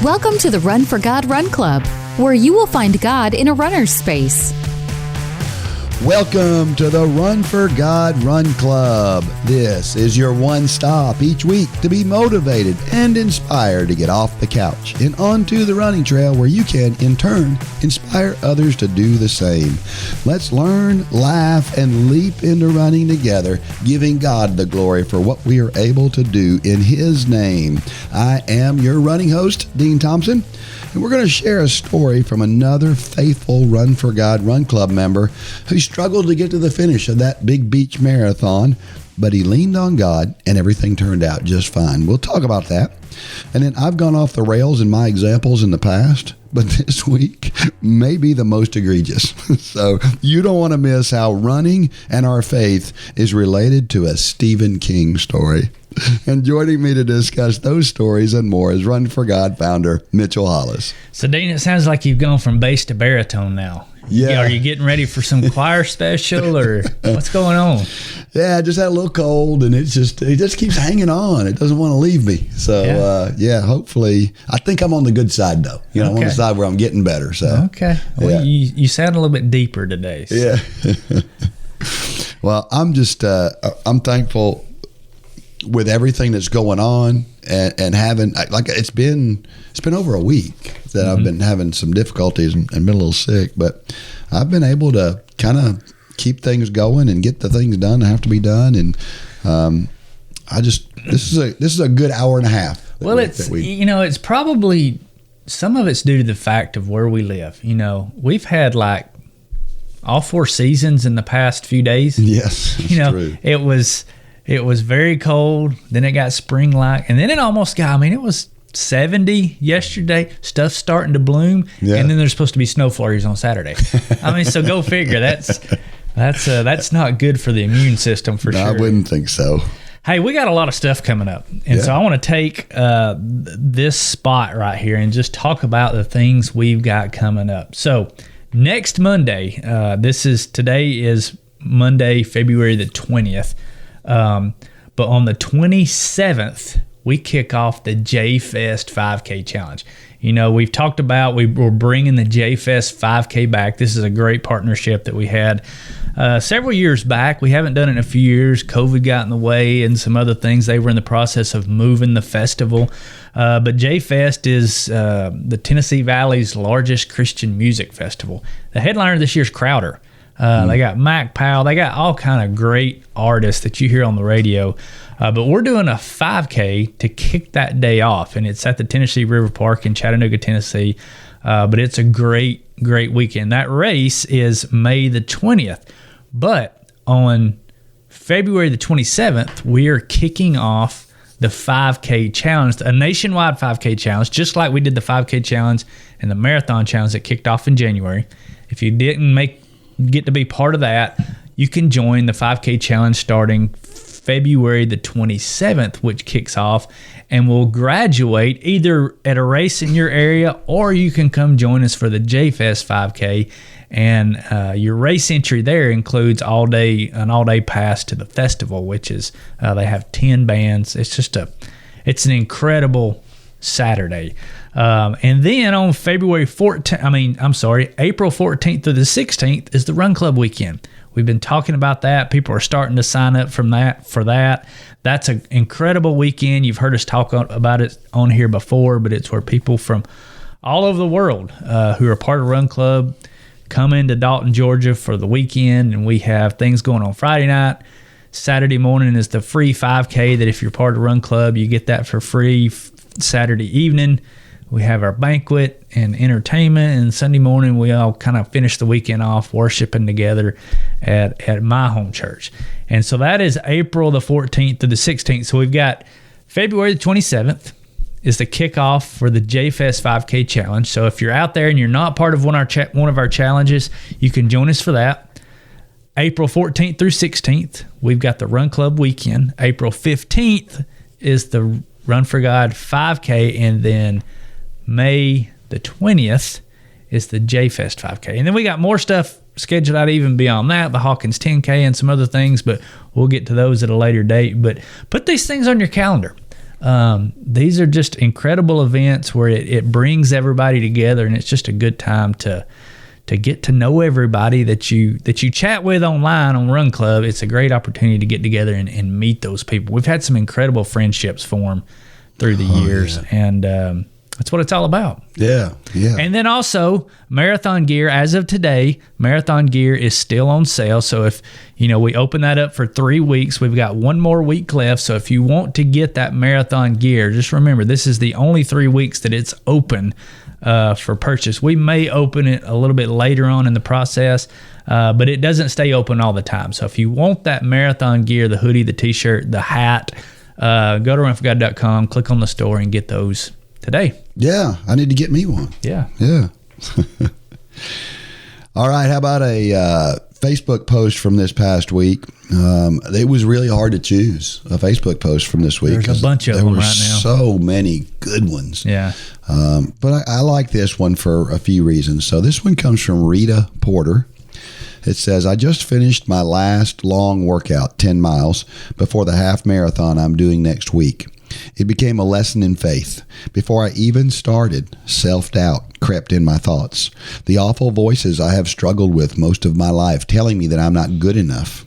Welcome to the Run for God Run Club, where you will find God in a runner's space. Welcome to the Run for God Run Club. This is your one stop each week to be motivated and inspired to get off the couch and onto the running trail where you can, in turn, inspire others to do the same. Let's learn, laugh, and leap into running together, giving God the glory for what we are able to do in His name. I am your running host, Dean Thompson, and we're going to share a story from another faithful Run for God Run Club member who struggled to get to the finish of that big beach marathon, but he leaned on God and everything turned out just fine. We'll talk about that. And then I've gone off the rails in my examples in the past, but this week may be the most egregious. So you don't want to miss how running and our faith is related to a Stephen King story. And joining me to discuss those stories and more is Run for God founder Mitchell Hollis. So, Dean, it sounds like you've gone from bass to baritone now. Yeah. Are you getting ready for some choir special or what's going on? Yeah, I just had a little cold and it just keeps hanging on. It doesn't want to leave me. So, hopefully, I think I'm on the good side though. I'm on the side where I'm getting better. So, okay. Well, you sound a little bit deeper today. So. Yeah. Well, I'm just, I'm thankful with everything that's going on and having, like, it's been over a week that I've been having some difficulties and been a little sick, but I've been able to kind of keep things going and get the things done that have to be done. And this is a good hour and a half. Well, it's probably, some of it's due to the fact of where we live. We've had like all 4 seasons in the past few days. Yes, that's true. It was very cold, then it got spring-like, and then it almost got, it was 70 yesterday, stuff's starting to bloom, and then there's supposed to be snow flurries on Saturday. So go figure. That's not good for the immune system for sure. I wouldn't think so. Hey, we got a lot of stuff coming up, and so I want to take this spot right here and just talk about the things we've got coming up. So next Monday, today is Monday, February the 20th. But on the 27th, we kick off the J-Fest 5K Challenge. We've talked about, we're bringing the J-Fest 5K back. This is a great partnership that we had several years back. We haven't done it in a few years. COVID got in the way and some other things. They were in the process of moving the festival. But J-Fest is the Tennessee Valley's largest Christian music festival. The headliner this year is Crowder. They got Mac Powell. They got all kind of great artists that you hear on the radio. But we're doing a 5K to kick that day off, and it's at the Tennessee River Park in Chattanooga, Tennessee. But it's a great weekend. That race is May the 20th. But on February the 27th, we are kicking off the 5K challenge, a nationwide 5K challenge, just like we did the 5K challenge and the marathon challenge that kicked off in January. If you didn't get to be part of that, you can join the 5K challenge starting February the 27th, which kicks off, and we'll graduate either at a race in your area, or you can come join us for the J-Fest 5K. And your race entry there includes an all-day pass to the festival, which is they have 10 bands. It's an incredible Saturday. And then on April 14th through the 16th is the Run Club weekend. We've been talking about that. People are starting to sign up for that. That's an incredible weekend. You've heard us talk about it on here before, but it's where people from all over the world who are part of Run Club come into Dalton, Georgia for the weekend, and we have things going on Friday night. Saturday morning is the free 5K that if you're part of Run Club, you get that for free. Saturday evening, we have our banquet and entertainment, and Sunday morning we all kind of finish the weekend off worshiping together at my home church. And so that is April the 14th to the 16th. So we've got February the 27th is the kickoff for the J-Fest 5K Challenge. So if you're out there and you're not part of one of our challenges, you can join us for that. April 14th through 16th, we've got the Run Club weekend. April 15th is the Run for God 5K, and then May the 20th is the J-Fest 5K. And then we got more stuff scheduled out even beyond that, the Hawkins 10K and some other things, but we'll get to those at a later date. But put these things on your calendar. These are just incredible events where it brings everybody together, and it's just a good time to get to know everybody that you chat with online on Run Club. It's a great opportunity to get together and meet those people. We've had some incredible friendships form through the years, and that's what it's all about. Yeah. And then also, marathon gear, as of today, marathon gear is still on sale. So if, we open that up for 3 weeks, we've got 1 more week left. So if you want to get that marathon gear, just remember, this is the only 3 weeks that it's open for purchase. We may open it a little bit later on in the process, but it doesn't stay open all the time. So if you want that marathon gear, the hoodie, the t-shirt, the hat, go to runforgod.com, click on the store, and get those today. Yeah, I need to get me one. Yeah. All right, how about a Facebook post from this past week? It was really hard to choose a Facebook post from this week. There's a bunch of them right now. So many good ones. Yeah. But I like this one for a few reasons. So this one comes from Rita Porter. It says, I just finished my last long workout, 10 miles, before the half marathon I'm doing next week. It became a lesson in faith. Before I even started, self-doubt crept in my thoughts. The awful voices I have struggled with most of my life telling me that I'm not good enough.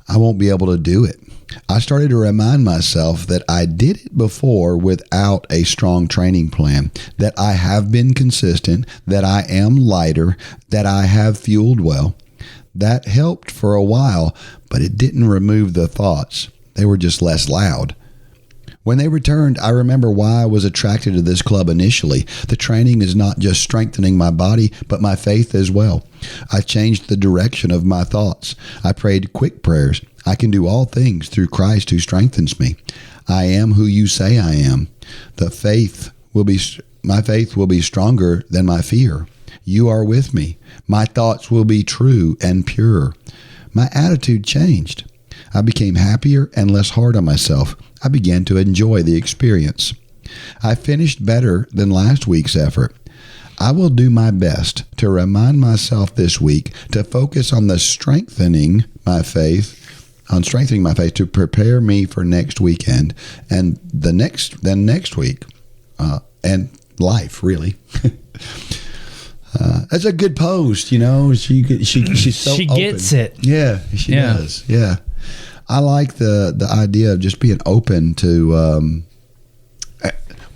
I won't be able to do it. I started to remind myself that I did it before without a strong training plan, that I have been consistent, that I am lighter, that I have fueled well. That helped for a while, but it didn't remove the thoughts. They were just less loud. When they returned, I remember why I was attracted to this club initially. The training is not just strengthening my body, but my faith as well. I changed the direction of my thoughts. I prayed quick prayers. I can do all things through Christ who strengthens me. I am who you say I am. My faith will be stronger than my fear. You are with me. My thoughts will be true and pure. My attitude changed. I became happier and less hard on myself. I began to enjoy the experience. I finished better than last week's effort. I will do my best to remind myself this week to focus on strengthening my faith to prepare me for next weekend and next week, and life, really. That's a good post, she's so she open. Gets it. Yeah, she does. Yeah. I like the idea of just being open to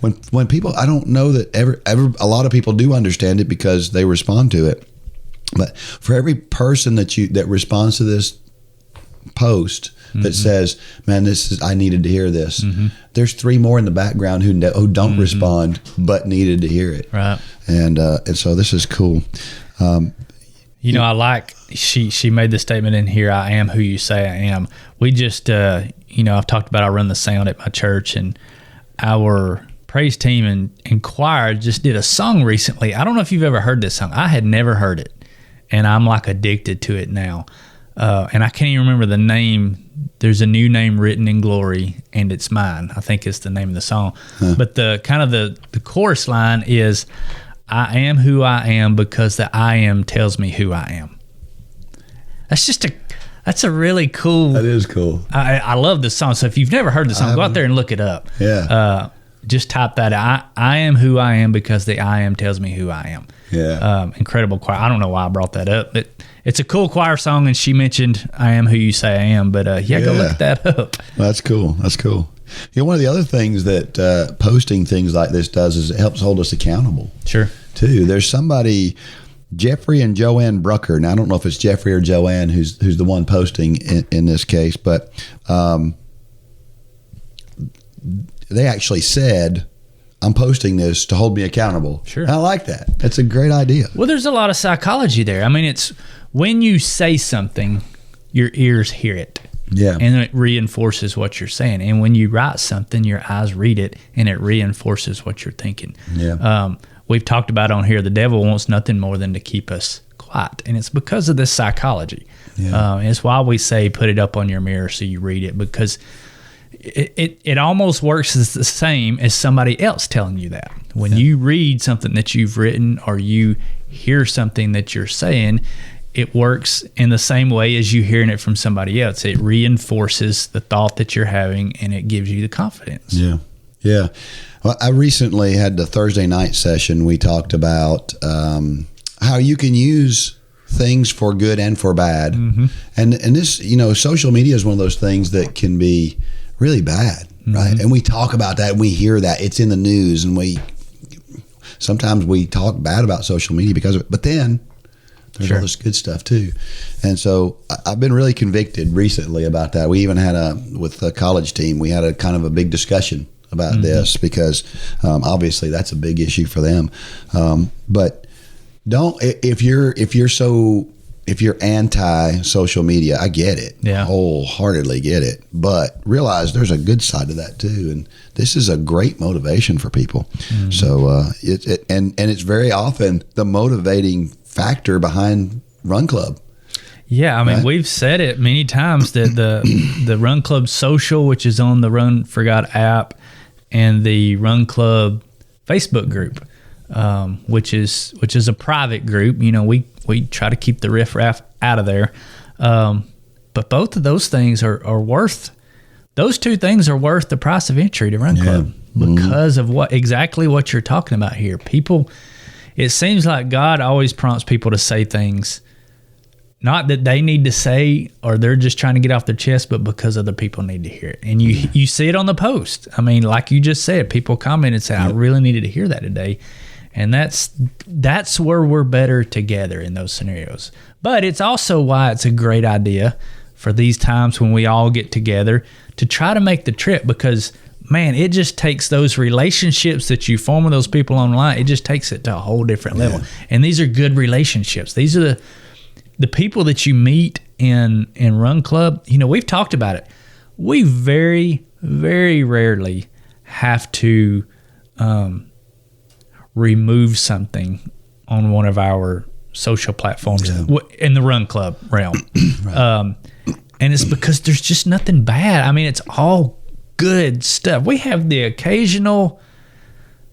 when people. I don't know that ever a lot of people do understand it because they respond to it. But for every person that responds to this post that says, "Man, I needed to hear this," there's 3 more in the background who don't respond but needed to hear it. Right. And so this is cool. I like she made the statement in here, I am who you say I am. We just, I've talked about I run the sound at my church, and our praise team and choir just did a song recently. I don't know if you've ever heard this song. I had never heard it, and I'm like addicted to it now. And I can't even remember the name. There's a new name written in glory, and it's mine. I think it's the name of the song. But the kind of the chorus line is, I am who I am because the I am tells me who I am. That's a really cool. That is cool. I love this song. So if you've never heard the song, go out there and look it up. Yeah. Just type that. I am who I am because the I am tells me who I am. Yeah. Incredible choir. I don't know why I brought that up, but it's a cool choir song, and she mentioned I am who you say I am. But go look that up. That's cool. One of the other things that posting things like this does is it helps hold us accountable. Sure. Too. There's somebody, Jeffrey and Joanne Brucker. Now I don't know if it's Jeffrey or Joanne who's the one posting in this case, but they actually said, I'm posting this to hold me accountable. Sure. And I like that. That's a great idea. Well, there's a lot of psychology there. I mean, it's when you say something, your ears hear it. Yeah. And it reinforces what you're saying. And when you write something, your eyes read it, and it reinforces what you're thinking. Yeah. We've talked about on here, the devil wants nothing more than to keep us quiet. And it's because of this psychology. Yeah. It's why we say put it up on your mirror so you read it, because it almost works as the same as somebody else telling you that. When you read something that you've written or you hear something that you're saying, it works in the same way as you hearing it from somebody else. It reinforces the thought that you're having, and it gives you the confidence. Yeah. Yeah. Well, I recently had the Thursday night session. We talked about how you can use things for good and for bad. Mm-hmm. And this, social media is one of those things that can be really bad, right? Mm-hmm. And we talk about that and we hear that. It's in the news, and sometimes we talk bad about social media because of it. But then there's all this good stuff too. And so I've been really convicted recently about that. We even had with the college team, we had a kind of a big discussion about this because obviously that's a big issue for them. But if you're anti social media, I get it. Yeah. Wholeheartedly get it. But realize there's a good side to that too. And this is a great motivation for people. Mm-hmm. So it's very often the motivating factor behind Run Club. Yeah, I mean, right? We've said it many times that the Run Club social, which is on the Run for God app, and the Run Club Facebook group, which is a private group. We try to keep the riffraff out of there, but both of those things are worth. Those two things are worth the price of entry to Run Club because of exactly what you're talking about here. People, it seems like God always prompts people to say things, not that they need to say or they're just trying to get off their chest, but because other people need to hear it. And you see it on the post. I mean, like you just said, people comment and say, I really needed to hear that today. And that's where we're better together in those scenarios. But it's also why it's a great idea for these times when we all get together to try to make the trip, because man, it just takes those relationships that you form with those people online, it just takes it to a whole different level. And these are good relationships. These are the people that you meet in Run Club. We've talked about it. We very, very rarely have to remove something on one of our social platforms in the Run Club realm. Right. And it's because there's just nothing bad. I mean, it's all good stuff. We have the occasional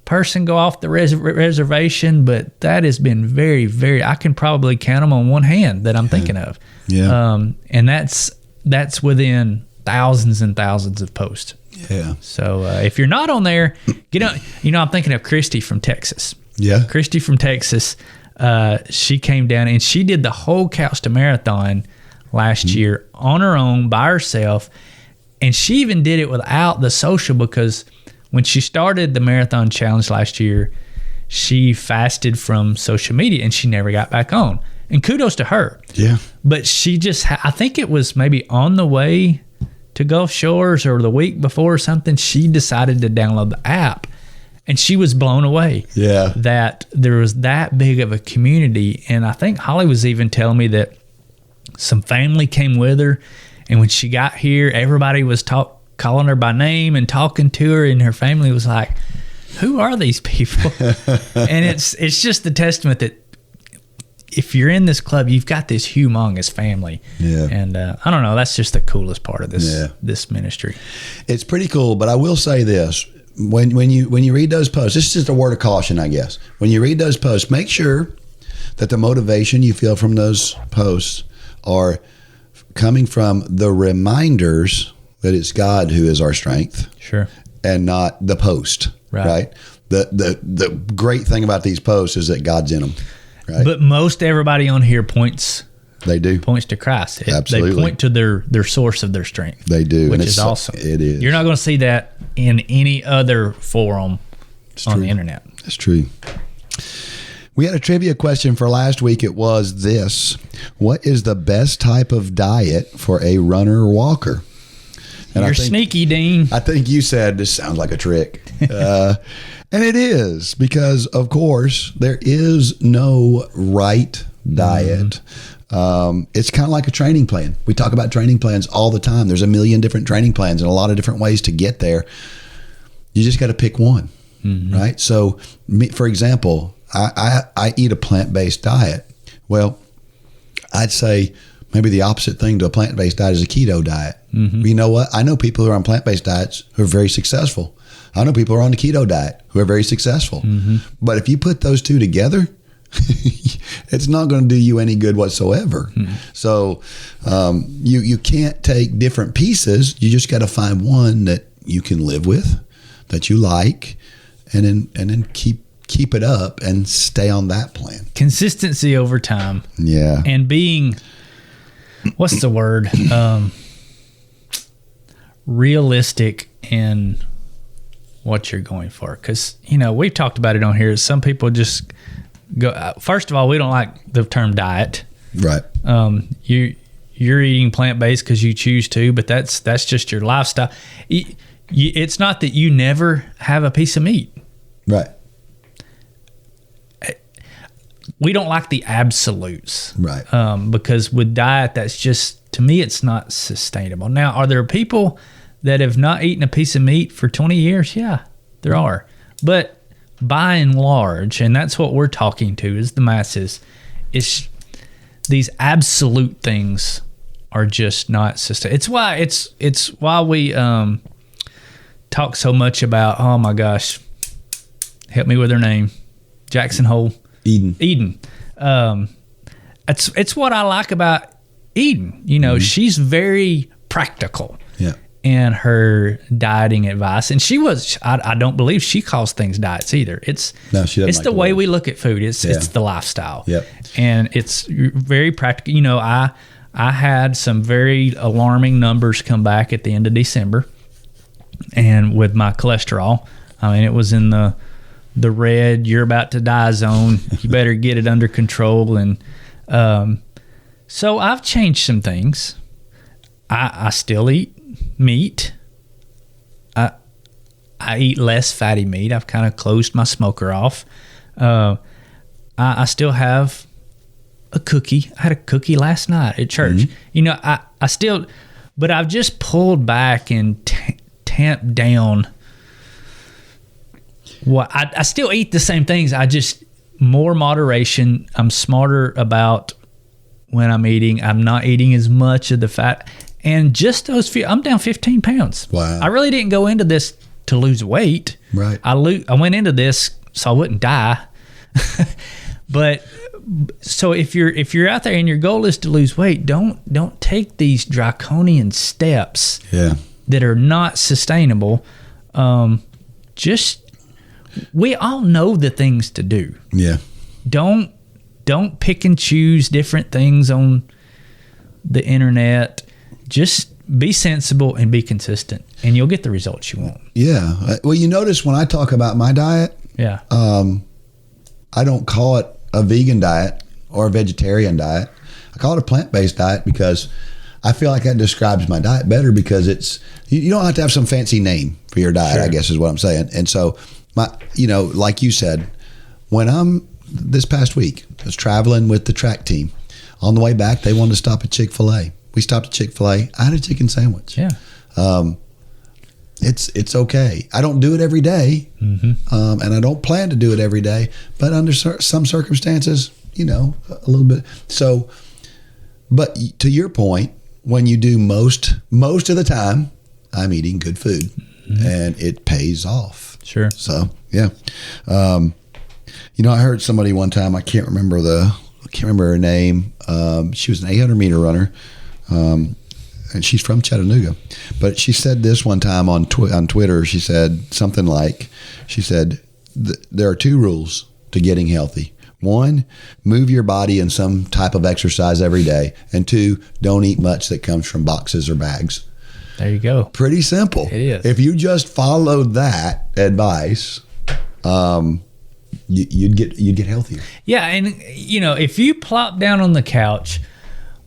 person go off the reservation, but that has been very, very, I can probably count them on one hand that I'm thinking of. Yeah. And that's within thousands and thousands of posts. Yeah. So if you're not on there, get on. I'm thinking of Christy from Texas. Yeah. Christy from Texas. She came down and she did the whole Couch to Marathon last year on her own by herself. And she even did it without the social, because when she started the marathon challenge last year, she fasted from social media and she never got back on. And kudos to her. Yeah. But she just, I think it was maybe on the way to Gulf Shores or the week before or something, she decided to download the app. And she was blown away that there was that big of a community. And I think Holly was even telling me that some family came with her. And when she got here, everybody was calling her by name and talking to her. And her family was like, who are these people? And it's just the testament that if you're in this club, you've got this humongous family. Yeah. And I don't know, that's just the coolest part of this ministry. It's pretty cool, but I will say this. When you read those posts, this is just a word of caution, I guess. When you read those posts, make sure that the motivation you feel from those posts are coming from the reminders that it's God who is our strength. Sure. And not the post. Right? The great thing about these posts is that God's in them. Right? But most everybody on here points to Christ. Absolutely. They point to their source of their strength. They do. Which is awesome. It is. You're not going to see that in any other forum on the internet. That's true. We had a trivia question for last week. It was this: what is the best type of diet for a runner or walker? And You're sneaky, Dean. I think you said this sounds like a trick. And it is, because, of course, there is no right diet. It's kind of like a training plan. We talk about training plans all the time. There's a million different training plans and a lot of different ways to get there. You just got to pick one, right? So, for example, I eat a plant-based diet. Well, I'd say maybe the opposite thing to a plant-based diet is a keto diet. But you know what? I know people who are on plant-based diets who are very successful. I know people who are on the keto diet who are very successful. But if you put those two together, it's not going to do you any good whatsoever. So you can't take different pieces. You just got to find one that you can live with, that you like, and then keep it up and stay on that plan. Consistency over time. Yeah. And being, what's the word? Realistic in what you're going for. Because, we've talked about it on here. Some people just go, first of all, we don't like the term diet. Right. You're eating plant-based because you choose to, but that's just your lifestyle. It's not that you never have a piece of meat. Right. We don't like the absolutes. Right. Because with diet, that's just, to me, it's not sustainable. Now, are there people that have not eaten a piece of meat for 20 years? Yeah, there are. But by and large, and that's what we're talking to, is the masses, it's these absolute things are just not sustainable. It's why we talk so much about, oh my gosh, help me with her name, Jackson Hole. Eden. It's what I like about Eden. She's very practical. Yeah. In her dieting advice, and I don't believe she calls things diets either. She doesn't. It's the way we look at food. It's the lifestyle. Yep. And it's very practical. I had some very alarming numbers come back at the end of December, and with my cholesterol, I mean, it was in the red, you're about to die zone. You better get it under control. And so I've changed some things. I still eat meat. I eat less fatty meat. I've kind of closed my smoker off. I still have a cookie. I had a cookie last night at church. I still, but I've just pulled back and tamped down. Well, I still eat the same things. I just, more moderation. I'm smarter about when I'm eating. I'm not eating as much of the fat. And just those few, I'm down 15 pounds. Wow. I really didn't go into this to lose weight. Right. I went into this so I wouldn't die. But so if you're out there and your goal is to lose weight, don't take these draconian steps that are not sustainable. We all know the things to do. Yeah. Don't pick and choose different things on the internet. Just be sensible and be consistent, and you'll get the results you want. Yeah. Well, you notice when I talk about my diet, I don't call it a vegan diet or a vegetarian diet. I call it a plant-based diet because I feel like that describes my diet better, because it's, you don't have to have some fancy name for your diet, I guess is what I'm saying. And so like you said, when this past week, I was traveling with the track team. On the way back, they wanted to stop at Chick-fil-A. We stopped at Chick-fil-A. I had a chicken sandwich. Yeah. It's okay. I don't do it every day, and I don't plan to do it every day, but under some circumstances, a little bit. So, but to your point, when you do most of the time, I'm eating good food, and it pays off. Sure. So, yeah. I heard somebody one time, I can't remember her name. She was an 800-meter runner, and she's from Chattanooga. But she said this one time on Twitter. She said something like, there are two rules to getting healthy. One, move your body in some type of exercise every day. And two, don't eat much that comes from boxes or bags. There you go. Pretty simple. It is. If you just followed that advice, you'd get healthier. Yeah, and if you plop down on the couch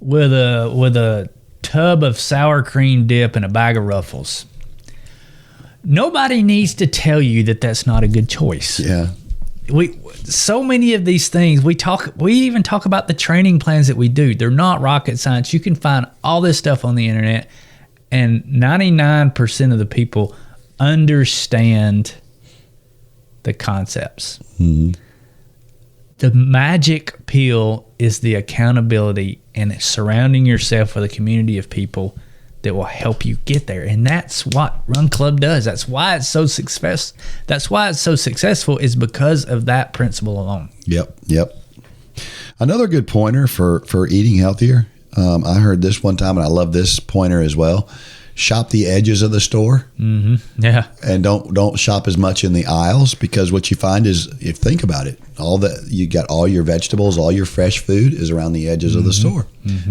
with a tub of sour cream dip and a bag of Ruffles, nobody needs to tell you that that's not a good choice. Yeah. So many of these things we even talk about the training plans that we do. They're not rocket science. You can find all this stuff on the internet, and 99% of the people understand the concepts. Mm-hmm. The magic pill is the accountability and surrounding yourself with a community of people that will help you get there. And that's what Run Club does. That's why it's so successful is because of that principle alone. Yep. Another good pointer for eating healthier. I heard this one time, and I love this pointer as well. shop the edges of the store. Mm-hmm. Yeah. And don't shop as much in the aisles, because what you find is, if think about it, you got all your vegetables, all your fresh food is around the edges of the store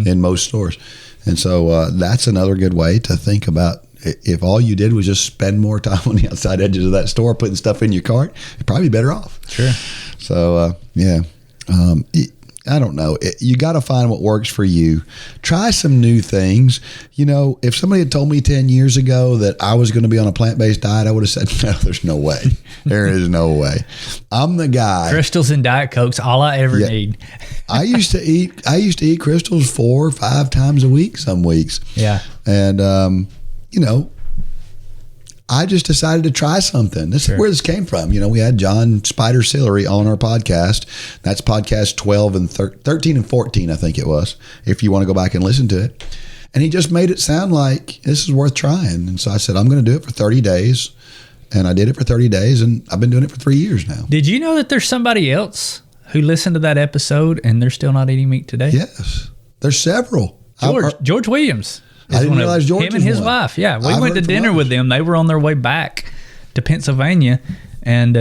in most stores. And so that's another good way to think about. If all you did was just spend more time on the outside edges of that store putting stuff in your cart, you'd probably be better off. Sure. So, I don't know. You got to find what works for you. Try some new things. If somebody had told me 10 years ago that I was going to be on a plant-based diet, I would have said, no, there's no way. There is no way. I'm the guy. Crystals and Diet Cokes, all I ever need. I used to eat crystals 4 or 5 times a week some weeks. Yeah. And, I just decided to try something. This is where this came from. We had John Spider Sillery on our podcast. That's podcast 12 and 13 and 14, I think it was, if you want to go back and listen to it. And he just made it sound like this is worth trying. And so I said, I'm going to do it for 30 days. And I did it for 30 days, and I've been doing it for 3 years now. Did you know that there's somebody else who listened to that episode and they're still not eating meat today? Yes. There's several. George Williams. I didn't realize George him and his wife. Yeah, we went to dinner with them. They were on their way back to Pennsylvania, and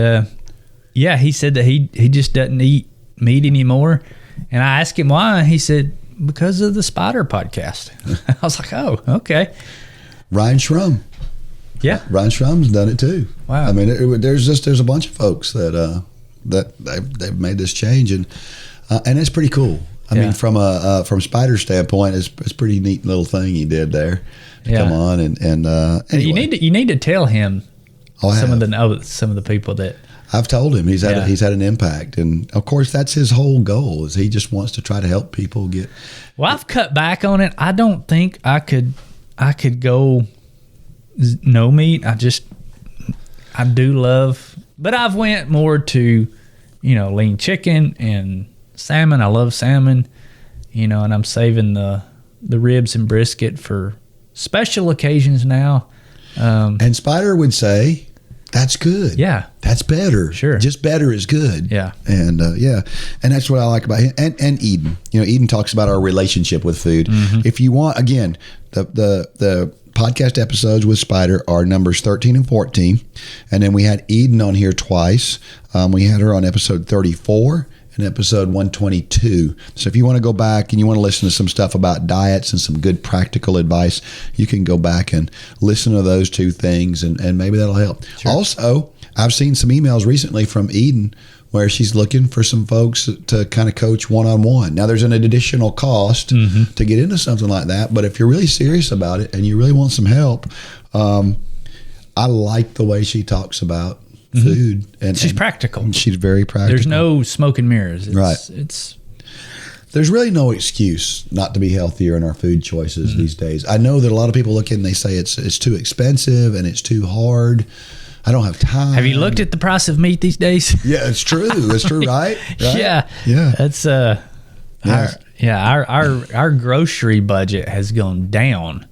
he said that he just doesn't eat meat anymore. And I asked him why. He said because of the Spider podcast. I was like, oh, okay. Ryan Shrum. Yeah, Ryan Shrum's done it too. Wow. I mean, there's a bunch of folks that they've made this change, and it's pretty cool. I mean, from Spider's standpoint, it's a pretty neat little thing he did there. Come on, and anyway. You need to tell him some of the people that I've told him he's had an impact, and of course that's his whole goal, is he just wants to try to help people get. Well, I've cut back on it. I don't think I could go no meat. I do love, but I've went more to lean chicken and salmon. I love salmon, and I'm saving the ribs and brisket for special occasions now. And Spider would say, that's good. Yeah. That's better. Sure. Just better is good. Yeah. And and that's what I like about him. And Eden. Eden talks about our relationship with food. Mm-hmm. If you want, again, the podcast episodes with Spider are numbers 13 and 14. And then we had Eden on here twice. We had her on episode 34 and episode 122. So if you want to go back and you want to listen to some stuff about diets and some good practical advice, you can go back and listen to those two things, and maybe that'll help. Sure. Also, I've seen some emails recently from Eden where she's looking for some folks to kind of coach one-on-one. Now, there's an additional cost to get into something like that, but if you're really serious about it and you really want some help, I like the way she talks about food. And she's practical. She's very practical. There's no smoke and mirrors. There's really no excuse not to be healthier in our food choices these days. I know that a lot of people look in and they say it's too expensive and it's too hard. I don't have time. Have you looked at the price of meat these days? Yeah, it's true. It's true, right? Yeah. That's our grocery budget has gone down.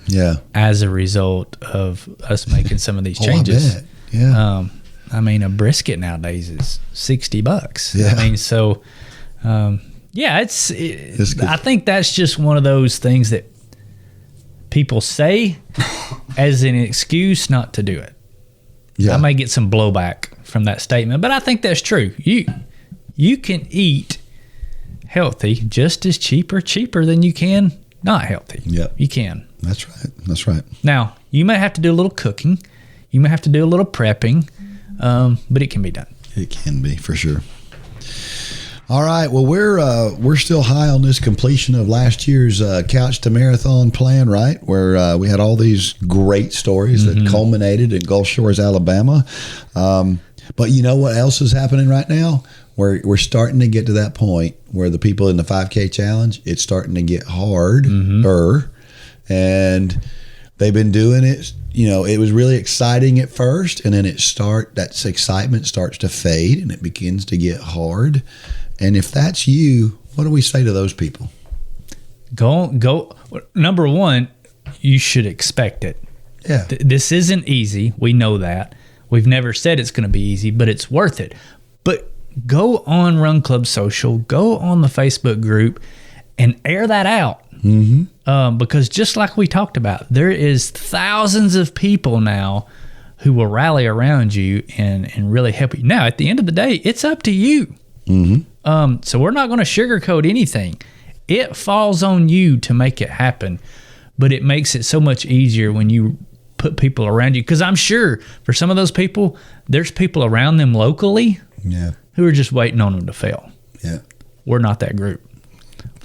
Yeah. As a result of us making some of these changes. I bet. Yeah. A brisket nowadays is $60. Yeah. So I think that's just one of those things that people say as an excuse not to do it. Yeah. I may get some blowback from that statement, but I think that's true. You can eat healthy just as cheaper than you can not healthy. Yeah. You can. That's right. Now, you may have to do a little cooking. You may have to do a little prepping, but it can be done. It can be, for sure. All right. Well, we're still high on this completion of last year's Couch to Marathon plan, right? Where we had all these great stories that culminated in Gulf Shores, Alabama. But you know what else is happening right now? We're starting to get to that point where the people in the 5K challenge, it's starting to get harder, and they've been doing it. It was really exciting at first, and then that excitement starts to fade, and it begins to get hard. And if that's you, what do we say to those people? Go. Number one, you should expect it. Yeah. This isn't easy. We know that. We've never said it's going to be easy, but it's worth it. But go on Run Club Social, go on the Facebook group, and air that out. Because just like we talked about, there is thousands of people now who will rally around you and really help you. Now, at the end of the day, it's up to you. So we're not going to sugarcoat anything. It falls on you to make it happen, but it makes it so much easier when you put people around you. Because I'm sure for some of those people, there's people around them locally who are just waiting on them to fail. We're not that group.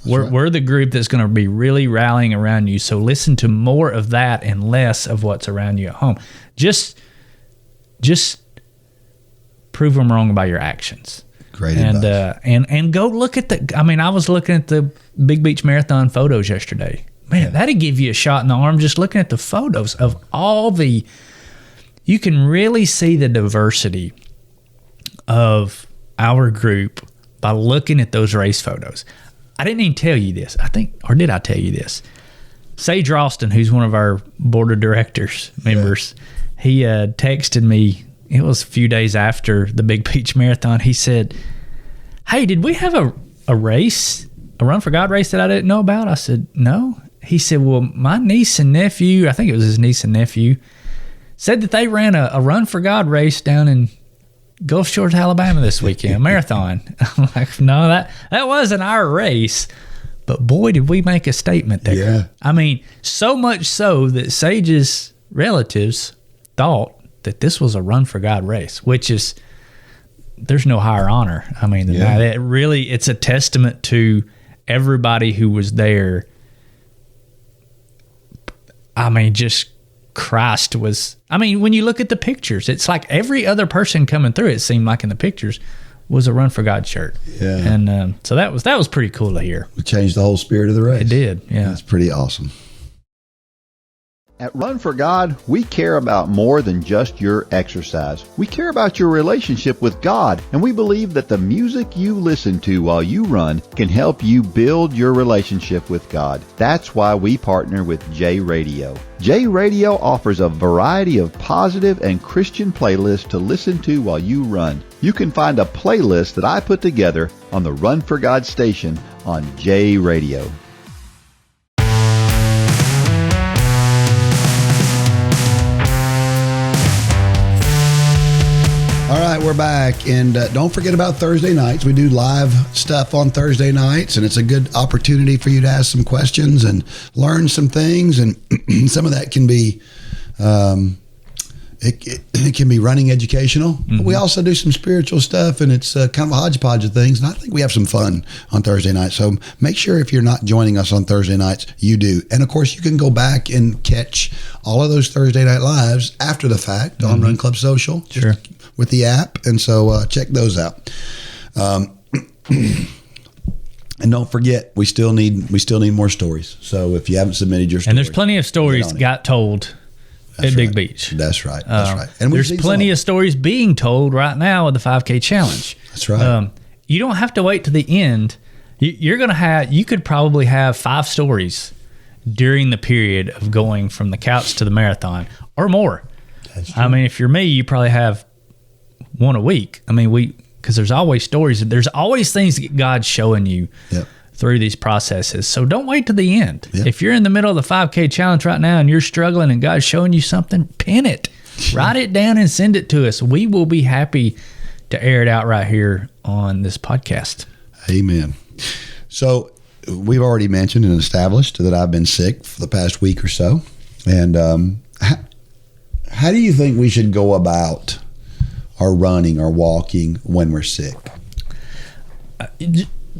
We're the group that's going to be really rallying around you. So listen to more of that and less of what's around you at home. Just prove them wrong by your actions. Great advice. And go look at I was looking at the Big Beach Marathon photos yesterday. Man, that'd give you a shot in the arm just looking at the photos of you can really see the diversity of our group by looking at those race photos. I didn't even tell you this, or did I tell you this? Sage Ralston, who's one of our board of directors members, he texted me. It was a few days after the Big Beach Marathon. He said, "Hey, did we have a race, a Run for God race that I didn't know about?" I said, "No." He said, "Well, my niece and nephew," I think it was his niece and nephew, said that they ran a Run for God race down in Gulf Shores, Alabama this weekend, a marathon." I'm like, "No, that wasn't our race." But boy, did we make a statement there. Yeah. I mean, so much so that Sage's relatives thought that this was a Run for God race, which is, there's no higher honor. I mean, than that. It really, it's a testament to everybody who was there. I mean, just Christ was, when you look at the pictures, it's like every other person coming through, it seemed like in the pictures, was a Run for God shirt. Yeah. And so that was pretty cool to hear. It changed the whole spirit of the race. It did, yeah. That's pretty awesome. At Run for God, we care about more than just your exercise. We care about your relationship with God, and we believe that the music you listen to while you run can help you build your relationship with God. That's why we partner with J Radio. J Radio offers a variety of positive and Christian playlists to listen to while you run. You can find a playlist that I put together on the Run for God station on J Radio. All right, we're back, and don't forget about Thursday nights. We do live stuff on Thursday nights, and it's a good opportunity for you to ask some questions and learn some things, and some of that can be it can be running educational. But we also do some spiritual stuff, and it's kind of a hodgepodge of things, and I think we have some fun on Thursday nights. So make sure if you're not joining us on Thursday nights, you do. And of course, you can go back and catch all of those Thursday night lives after the fact on Run Club Social. Sure. With the app, and so check those out. And don't forget, we still need more stories. So if you haven't submitted your story, and there's plenty of stories got told at Big Beach. That's right. That's right. And there's plenty of stories being told right now with the 5K challenge. That's right. You don't have to wait to the end. You could probably have 5 stories during the period of going from the couch to the marathon or more. That's true. If you're me, you probably have one a week. Because there's always stories. There's always things that God's showing you through these processes. So don't wait to the end. Yep. If you're in the middle of the 5K challenge right now and you're struggling and God's showing you something, pin it. Write it down and send it to us. We will be happy to air it out right here on this podcast. Amen. So we've already mentioned and established that I've been sick for the past week or so. And how do you think we should go about our running or walking when we're sick?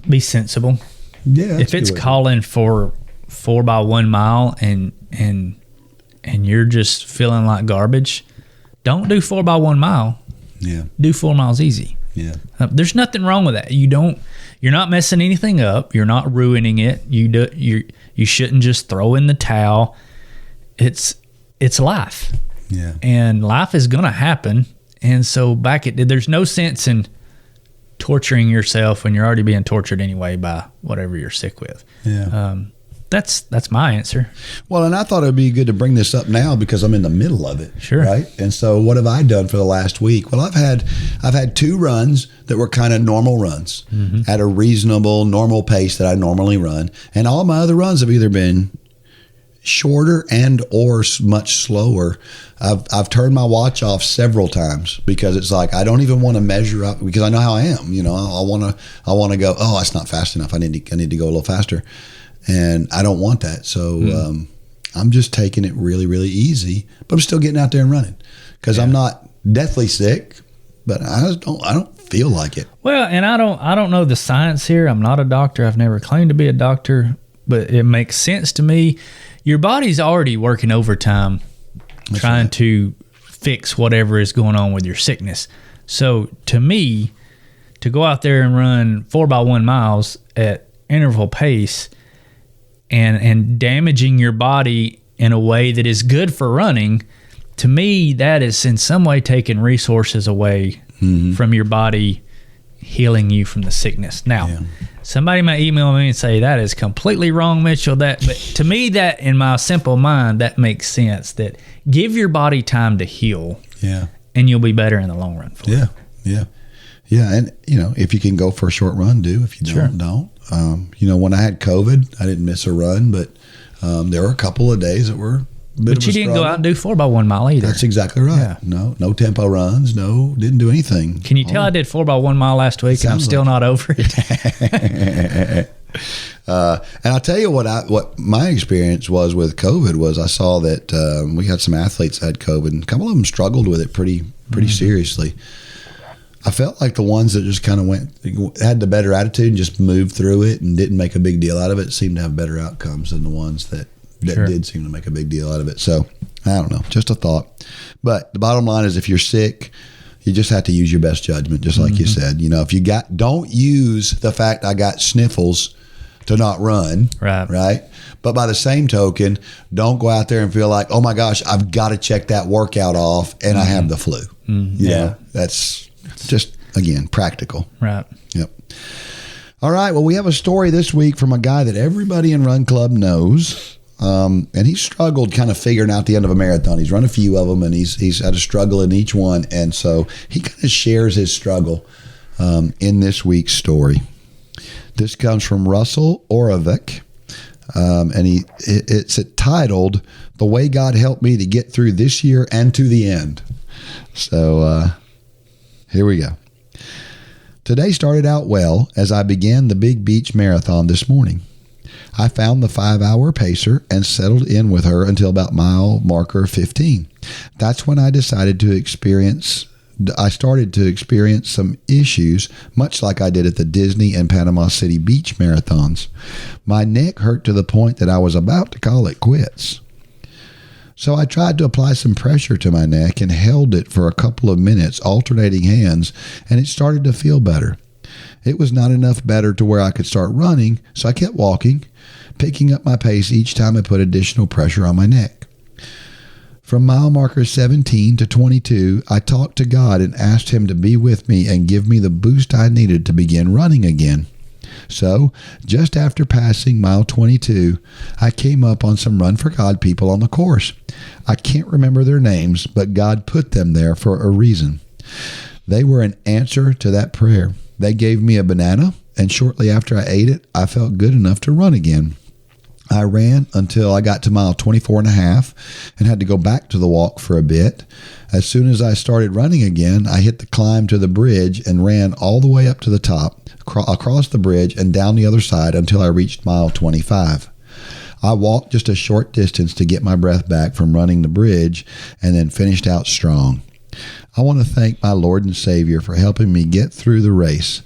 Be sensible. Yeah. If it's calling for 4 by 1 mile and you're just feeling like garbage, don't do 4 by 1 mile. Yeah. Do 4 miles easy. Yeah. There's nothing wrong with that. You're not messing anything up. You're not ruining it. You shouldn't just throw in the towel. It's life. Yeah. And life is going to happen. And so there's no sense in torturing yourself when you're already being tortured anyway by whatever you're sick with. Yeah. that's my answer. Well, and I thought it would be good to bring this up now because I'm in the middle of it. Sure. Right. And so what have I done for the last week? Well, I've had 2 runs that were kind of normal runs at a reasonable, normal pace that I normally run. And all my other runs have either been shorter and or much slower. I've turned my watch off several times because it's like I don't even want to measure up because I know how I am. You know, I want to go, oh, that's not fast enough. I need to go a little faster. And I don't want that. So I'm just taking it really, really easy, but I'm still getting out there and running because I'm not deathly sick, but I don't feel like it. Well, and I don't know the science here. I'm not a doctor. I've never claimed to be a doctor, but it makes sense to me. Your body's already working overtime trying to fix whatever is going on with your sickness. So to me, to go out there and run 4x1 miles at interval pace and damaging your body in a way that is good for running, to me, that is in some way taking resources away from your body, healing you from the sickness. Now, somebody might email me and say, that is completely wrong, Mitchell. But to me, that in my simple mind, that makes sense. That give your body time to heal, and you'll be better in the long run for it. Yeah. And, if you can go for a short run, do. If you don't. When I had COVID, I didn't miss a run, but there were a couple of days that were a bit But you didn't go out and do 4x1 mile either. That's exactly right. Yeah. No tempo runs. No, didn't do anything. Can you tell I did 4x1 mile last week and I'm still not over it? And I'll tell you what my experience was with COVID was I saw that we had some athletes that had COVID and a couple of them struggled with it pretty seriously. I felt like the ones that just kind of had the better attitude and just moved through it and didn't make a big deal out of it seemed to have better outcomes than the ones that did seem to make a big deal out of it. So I don't know, just a thought. But the bottom line is if you're sick, you just have to use your best judgment, just like you said. If don't use the fact I got sniffles to not run. Right. But by the same token, don't go out there and feel like, oh my gosh, I've got to check that workout off and I have the flu. You know, that's just, again, practical. Right. Yep. All right. Well, we have a story this week from a guy that everybody in Run Club knows. And he struggled kind of figuring out the end of a marathon. He's run a few of them and he's had a struggle in each one. And so he kind of shares his struggle in this week's story. This comes from Russell Orevec. And it's titled, "The Way God Helped Me to Get Through This Year and to the End." So here we go. Today started out well as I began the Big Beach Marathon this morning. I found the 5-hour pacer and settled in with her until about mile marker 15. That's when I started to experience some issues, much like I did at the Disney and Panama City Beach marathons. My neck hurt to the point that I was about to call it quits. So I tried to apply some pressure to my neck and held it for a couple of minutes, alternating hands, and it started to feel better. It was not enough better to where I could start running, so I kept walking, picking up my pace each time I put additional pressure on my neck. From mile marker 17 to 22, I talked to God and asked Him to be with me and give me the boost I needed to begin running again. So, just after passing mile 22, I came up on some Run for God people on the course. I can't remember their names, but God put them there for a reason. They were an answer to that prayer. They gave me a banana, and shortly after I ate it, I felt good enough to run again. I ran until I got to mile 24 and a half and had to go back to the walk for a bit. As soon as I started running again, I hit the climb to the bridge and ran all the way up to the top, across the bridge and down the other side until I reached mile 25. I walked just a short distance to get my breath back from running the bridge and then finished out strong. I want to thank my Lord and Savior for helping me get through the race.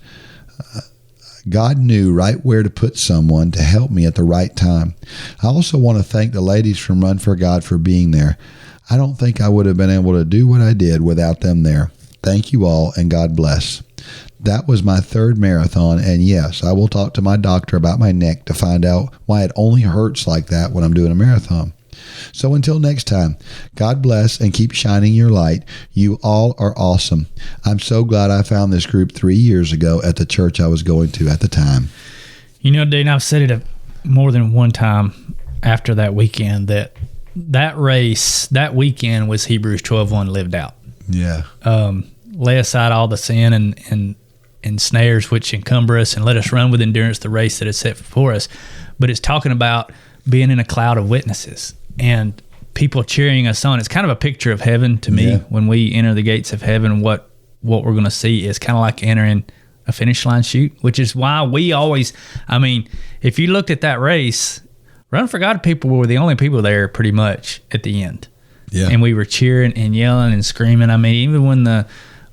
God knew right where to put someone to help me at the right time. I also want to thank the ladies from Run for God for being there. I don't think I would have been able to do what I did without them there. Thank you all, and God bless. That was my third marathon, and yes, I will talk to my doctor about my neck to find out why it only hurts like that when I'm doing a marathon. So until next time, God bless and keep shining your light. You all are awesome. I'm so glad I found this group 3 years ago at the church I was going to at the time. You know, Dean, I've said it more than one time after that weekend that race, that weekend was Hebrews 12:1 lived out. Yeah. Lay aside all the sin and snares which encumber us, and let us run with endurance the race that is set before us. But it's talking about being in a cloud of witnesses and people cheering us on. It's kind of a picture of heaven to me. When we enter the gates of heaven. What we're going to see is kind of like entering a finish line chute, which is why we always, I mean, if you looked at that race, Run for God people were the only people there pretty much at the end. Yeah. And we were cheering and yelling and screaming. I mean, even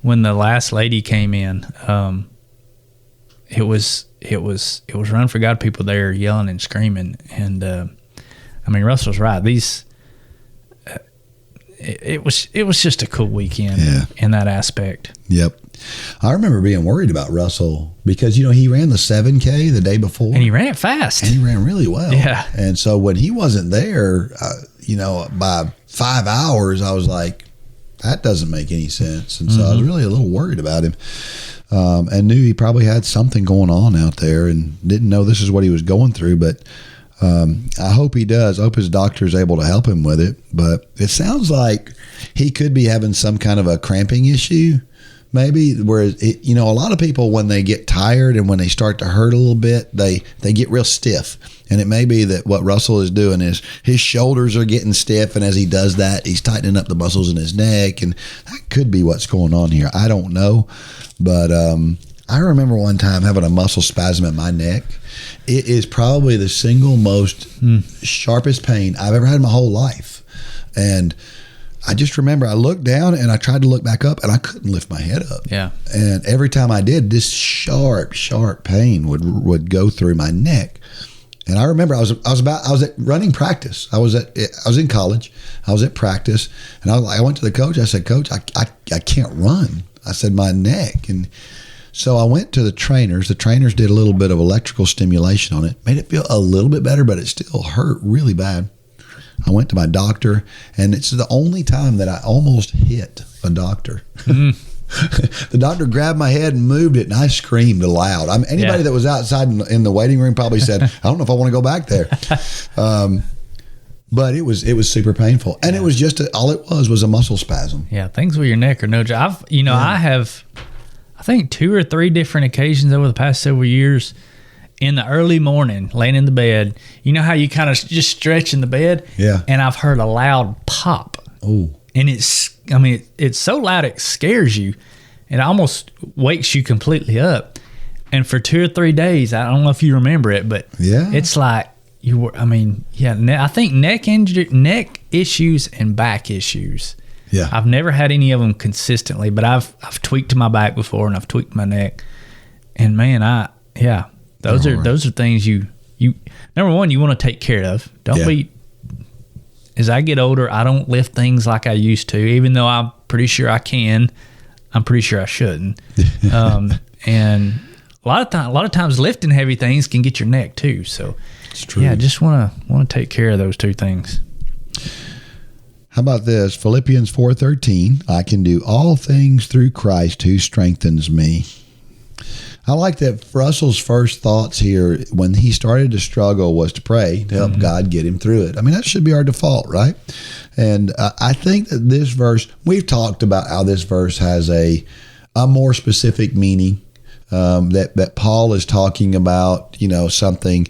when the last lady came in, it was Run for God people there yelling and screaming. And I mean, Russell's right. It was just a cool weekend in that aspect. Yep. I remember being worried about Russell because, he ran the 7K the day before. And he ran it fast. And he ran really well. Yeah. And so when he wasn't there, by 5 hours, I was like, that doesn't make any sense. And so I was really a little worried about him, and knew he probably had something going on out there and didn't know this is what he was going through. But I hope he does. I hope his doctor is able to help him with it. But it sounds like he could be having some kind of a cramping issue, maybe. Whereas, a lot of people, when they get tired and when they start to hurt a little bit, they get real stiff. And it may be that what Russell is doing is his shoulders are getting stiff. And as he does that, he's tightening up the muscles in his neck. And that could be what's going on here. I don't know. But I remember one time having a muscle spasm in my neck. It is probably the single most sharpest pain I've ever had in my whole life. And I just remember I looked down and I tried to look back up and I couldn't lift my head up. Yeah. And every time I did, this sharp pain would go through my neck. And I remember I was at running practice. I was in college. I was at practice, and I went to the coach. I said, "Coach, I can't run." I said, "My neck." And so I went to the trainers. The trainers did a little bit of electrical stimulation on it, made it feel a little bit better, but it still hurt really bad. I went to my doctor, and it's the only time that I almost hit a doctor. The doctor grabbed my head and moved it, and I screamed aloud. Anybody that was outside in the waiting room probably said, "I don't know if I want to go back there." But it was super painful, and it was just all it was a muscle spasm. Yeah, things with your neck are no joke. I have, I think 2 or 3 different occasions over the past several years. In the early morning, laying in the bed, you know how you kind of just stretch in the bed? Yeah. And I've heard a loud pop. Oh. And it's so loud it scares you. It almost wakes you completely up. And for 2 or 3 days, I don't know if you remember it, but it's like I think neck issues and back issues. Yeah. I've never had any of them consistently, but I've tweaked my back before and I've tweaked my neck. And man, those are things you number one, you want to take care of. Don't be, as I get older, I don't lift things like I used to, even though I'm pretty sure I can. I'm pretty sure I shouldn't. And a lot of times lifting heavy things can get your neck too. So it's true. Yeah, just want to take care of those 2 things. How about this? Philippians 4:13, I can do all things through Christ who strengthens me. I like that Russell's first thoughts here when he started to struggle was to pray to help God get him through it. I mean, that should be our default, right? And I think that this verse, we've talked about how this verse has a more specific meaning, that Paul is talking about, something,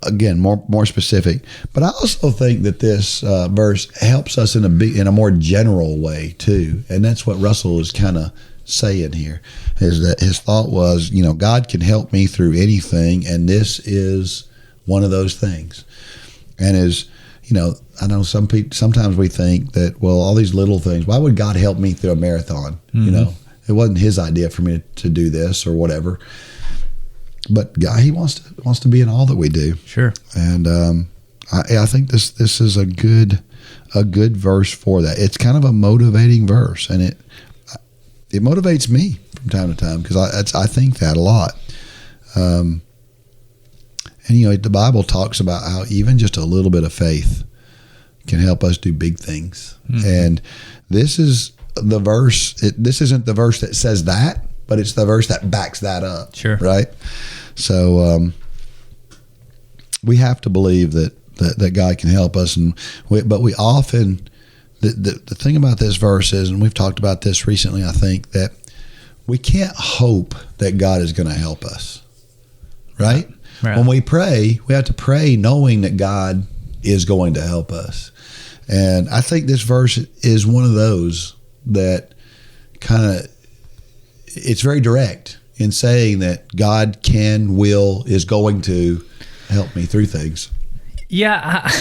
again, more specific. But I also think that this verse helps us in a more general way too. And that's what Russell is kind of saying here, is that his thought was, God can help me through anything, and this is one of those things. And I know sometimes we think that, well, all these little things, why would God help me through a marathon? It wasn't his idea for me to do this or whatever. But God, he wants to be in all that we do. Sure. And I think this is a good verse for that. It's kind of a motivating verse, and it motivates me from time to time because I think that a lot. And the Bible talks about how even just a little bit of faith can help us do big things. And this is the verse. This isn't the verse that says that, but it's the verse that backs that up. Sure. Right. So we have to believe that God can help us, but we often the thing about this verse is, and we've talked about this recently, I think, that we can't hope that God is going to help us, right? When we pray, we have to pray knowing that God is going to help us. And I think this verse is one of those that it's very direct in saying that God is going to help me through things. Yeah,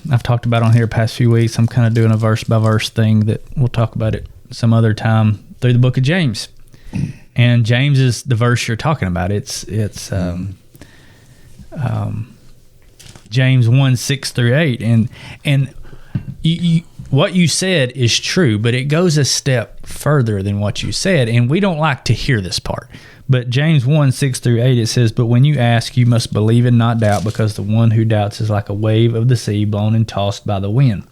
I've talked about on here the past few weeks. I'm kind of doing a verse by verse thing that we'll talk about it some other time through the book of James. And James is the verse you're talking about. It's James 1:6-8, and you what you said is true, but it goes a step further than what you said, and we don't like to hear this part. But James 1:6-8, it says, "But when you ask, you must believe and not doubt, because the one who doubts is like a wave of the sea blown and tossed by the wind."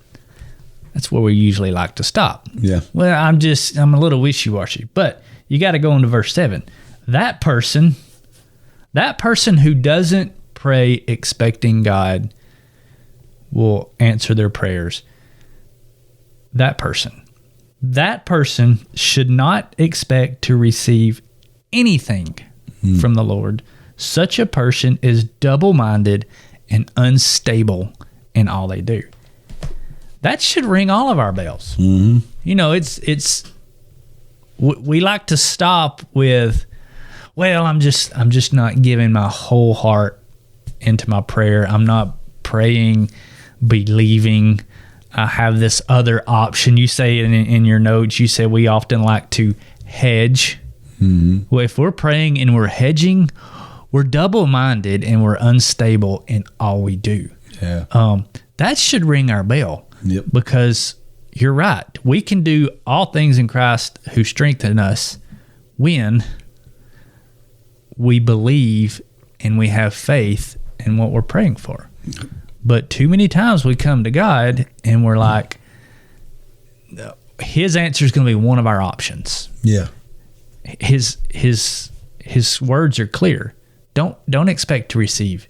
That's where we usually like to stop. Yeah. Well, I'm a little wishy-washy, but you got to go into verse 7. That person who doesn't pray expecting God will answer their prayers. That person should not expect to receive anything from the Lord. Such a person is double-minded and unstable in all they do. That should ring all of our bells. Mm-hmm. We like to stop with, well, I'm just not giving my whole heart into my prayer. I'm not praying, believing. I have this other option. You say in your notes, you say we often like to hedge. Mm-hmm. Well, if we're praying and we're hedging, we're double-minded and we're unstable in all we do. Yeah. That should ring our bell. Yep. Because you're right. We can do all things in Christ who strengthen us when we believe and we have faith in what we're praying for. But too many times we come to God and we're like, His answer is going to be one of our options. Yeah. His words are clear. Don't expect to receive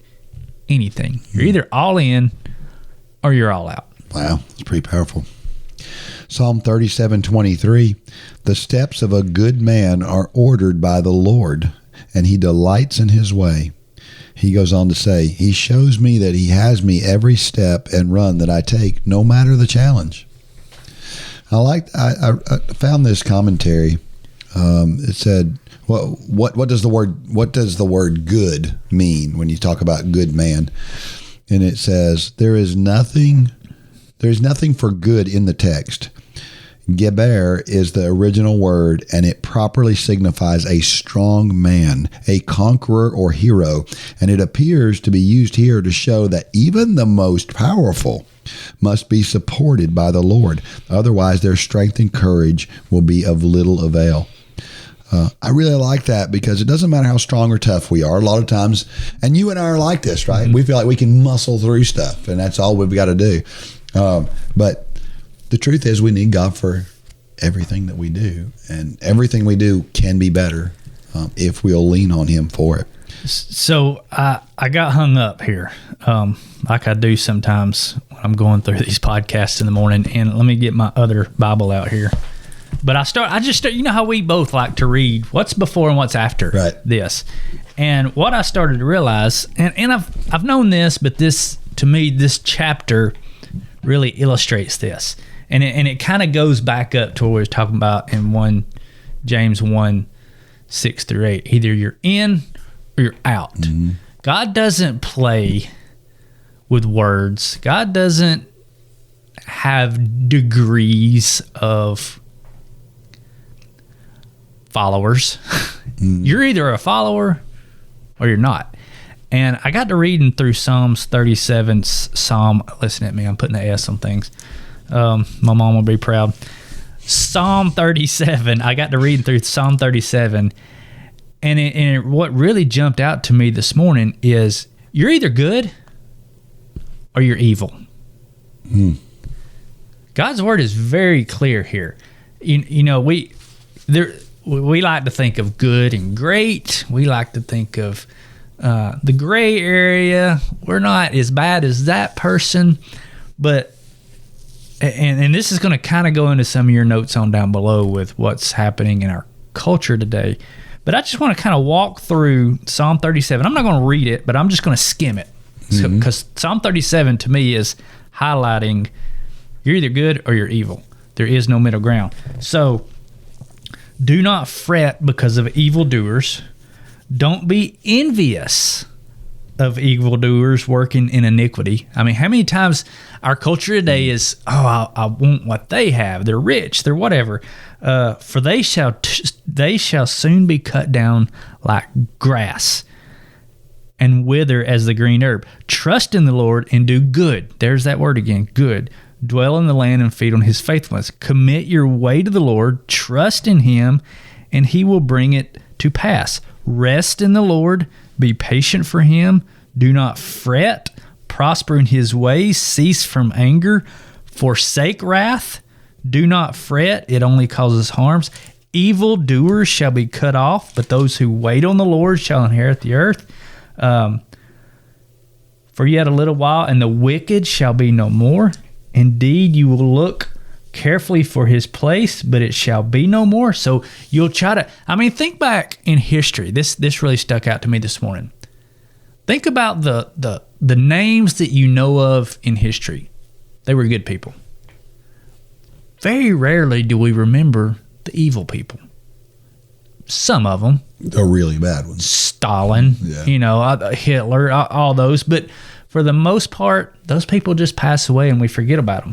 anything. You're either all in or you're all out. Wow, that's pretty powerful. Psalm 37:23, "The steps of a good man are ordered by the Lord, and he delights in his way." He goes on to say, "He shows me that he has me every step and run that I take, no matter the challenge." I found this commentary. It said, what does the word good mean when you talk about good man? And it says, there is nothing for good in the text. Geber is the original word, and it properly signifies a strong man, a conqueror or hero, and it appears to be used here to show that even the most powerful must be supported by the Lord. Otherwise, their strength and courage will be of little avail. I really like that, because it doesn't matter how strong or tough we are. A lot of times, and you and I are like this, right? Mm-hmm. We feel like we can muscle through stuff, and that's all we've got to do. But the truth is, we need God for everything that we do, and everything we do can be better if we'll lean on Him for it. So I got hung up here, like I do sometimes when I'm going through these podcasts in the morning. And let me get my other Bible out here. But I just start, you know how we both like to read what's before and what's after this. And what I started to realize, and I've known this, but this, to me, this chapter really illustrates this. And it kind of goes back up to what we were talking about in James 1:6-8. Either you're in or you're out. Mm-hmm. God doesn't play with words. God doesn't have degrees of followers. Mm-hmm. You're either a follower or you're not. And I got to reading through Psalms 37. Listen at me, I'm putting the S on things. My mom will be proud. Psalm 37. I got to reading through Psalm 37. And what really jumped out to me this morning is you're either good or you're evil. Mm. God's word is very clear here. We like to think of good and great. We like to think of the gray area. We're not as bad as that person, but and this is going to kind of go into some of your notes on down below with what's happening in our culture today. But I just want to kind of walk through Psalm 37. I'm not going to read it, but I'm just going to skim it. Because Psalm 37 to me is highlighting you're either good or you're evil. There is no middle ground. So do not fret because of evildoers. Don't be envious of evildoers working in iniquity. I mean, how many times our culture today is, I want what they have. They're rich. They're whatever. For they shall soon be cut down like grass and wither as the green herb. Trust in the Lord and do good. There's that word again, good. Dwell in the land and feed on his faithfulness. Commit your way to the Lord. Trust in him, and he will bring it to pass. Rest in the Lord. Be patient for him. Do not fret. Prosper in his ways. Cease from anger. Forsake wrath. Do not fret. It only causes harms. Evil doers shall be cut off, but those who wait on the Lord shall inherit the earth. For yet a little while, and the wicked shall be no more. Indeed, you will look carefully for his place, but it shall be no more. So you'll try to, think back in history. This really stuck out to me this morning. Think about the names that you know of in history. They were good people. Very rarely do we remember the evil people. Some of them. The really bad ones. Stalin, Hitler, all those. But for the most part, those people just pass away and we forget about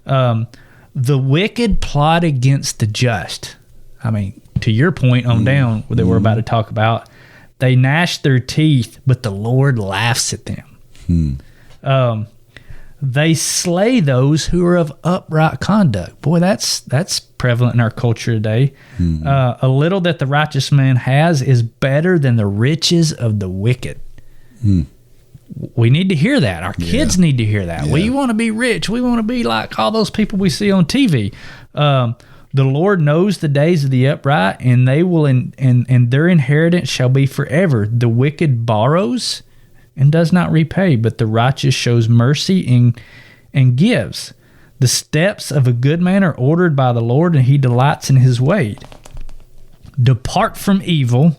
them. The wicked plot against the just. To your point on down that we're about to talk about, they gnash their teeth, but the Lord laughs at them. They slay those who are of upright conduct. Boy, that's prevalent in our culture today. A little that the righteous man has is better than the riches of the wicked. We need to hear that. Our kids need to hear that. We want to be rich. We want to be like all those people we see on TV. The Lord knows the days of the upright, and they will, and their inheritance shall be forever. The wicked borrows and does not repay, but the righteous shows mercy and gives. The steps of a good man are ordered by the Lord, and he delights in his way. Depart from evil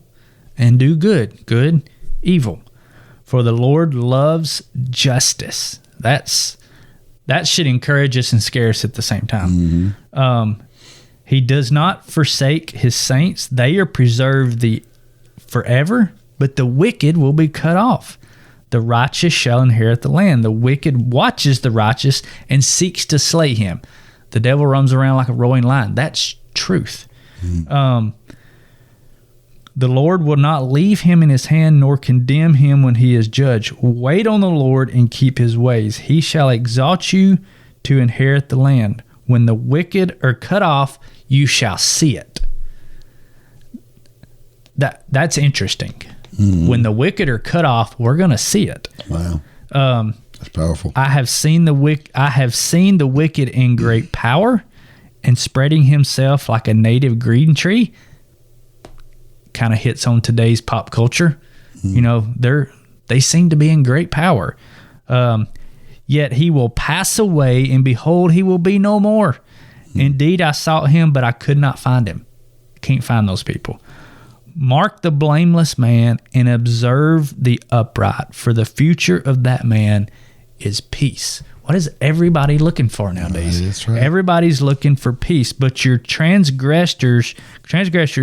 and do good. Good, evil. For the Lord loves justice. That should encourage us and scare us at the same time. He does not forsake his saints. They are preserved forever, but the wicked will be cut off. The righteous shall inherit the land. The wicked watches the righteous and seeks to slay him. The devil roams around like a roaring lion. That's truth. The Lord will not leave him in his hand, nor condemn him when he is judged. Wait on the Lord and keep his ways. He shall exalt you to inherit the land. When the wicked are cut off, you shall see it. That's interesting. When the wicked are cut off, we're going to see it. Wow. That's powerful. I have seen the wicked in great power and spreading himself like a native green tree. Kind of hits on today's pop culture. They seem to be in great power. Yet he will pass away, and behold, he will be no more. Indeed, I sought him, but I could not find him. Can't find those people. Mark the blameless man and observe the upright, for the future of that man is peace. What is everybody looking for nowadays? That's right. Everybody's looking for peace, but your transgressors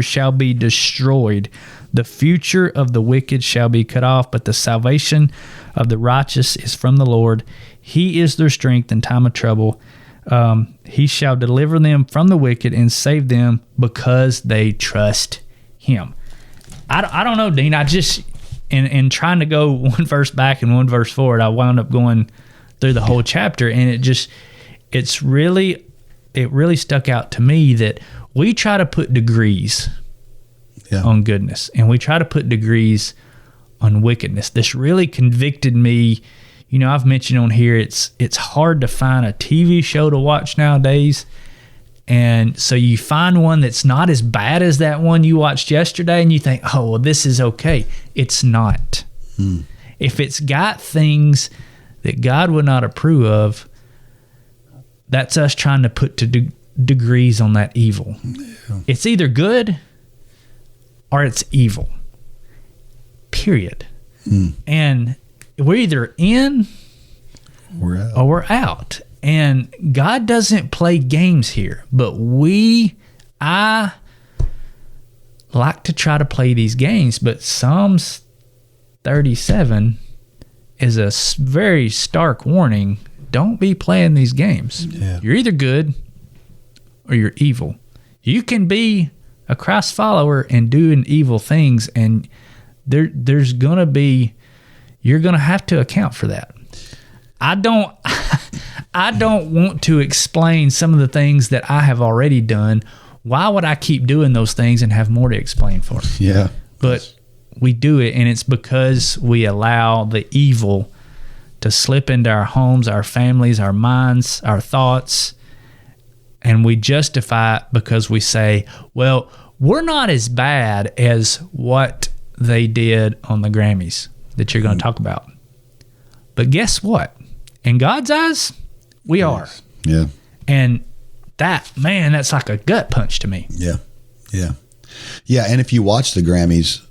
shall be destroyed. The future of the wicked shall be cut off, but the salvation of the righteous is from the Lord. He is their strength in time of trouble. He shall deliver them from the wicked and save them because they trust him. I don't know, Dean. I just, in trying to go one verse back and one verse forward, I wound up going through the whole chapter, and it really stuck out to me that we try to put degrees on goodness, and we try to put degrees on wickedness. This really convicted me. I've mentioned on here, it's hard to find a TV show to watch nowadays. And so you find one that's not as bad as that one you watched yesterday, and you think, oh, well, this is okay. It's not. If it's got things that God would not approve of, that's us trying to put degrees on that evil. Yeah. It's either good or it's evil. Period. And we're either in or we're out. And God doesn't play games here, but I like to try to play these games. But Psalms 37 is a very stark warning. Don't be playing these games. Yeah. You're either good or you're evil. You can be a Christ follower and doing evil things, and there's gonna be, you're gonna have to account for that. I don't want to explain some of the things that I have already done. Why would I keep doing those things and have more to explain for? Yeah. But we do it, and it's because we allow the evil to slip into our homes, our families, our minds, our thoughts, and we justify it because we say, well, we're not as bad as what they did on the Grammys that you're going to talk about. But guess what? In God's eyes, we are. Yeah. And that's like a gut punch to me. Yeah. Yeah. Yeah. And if you watch the Grammys,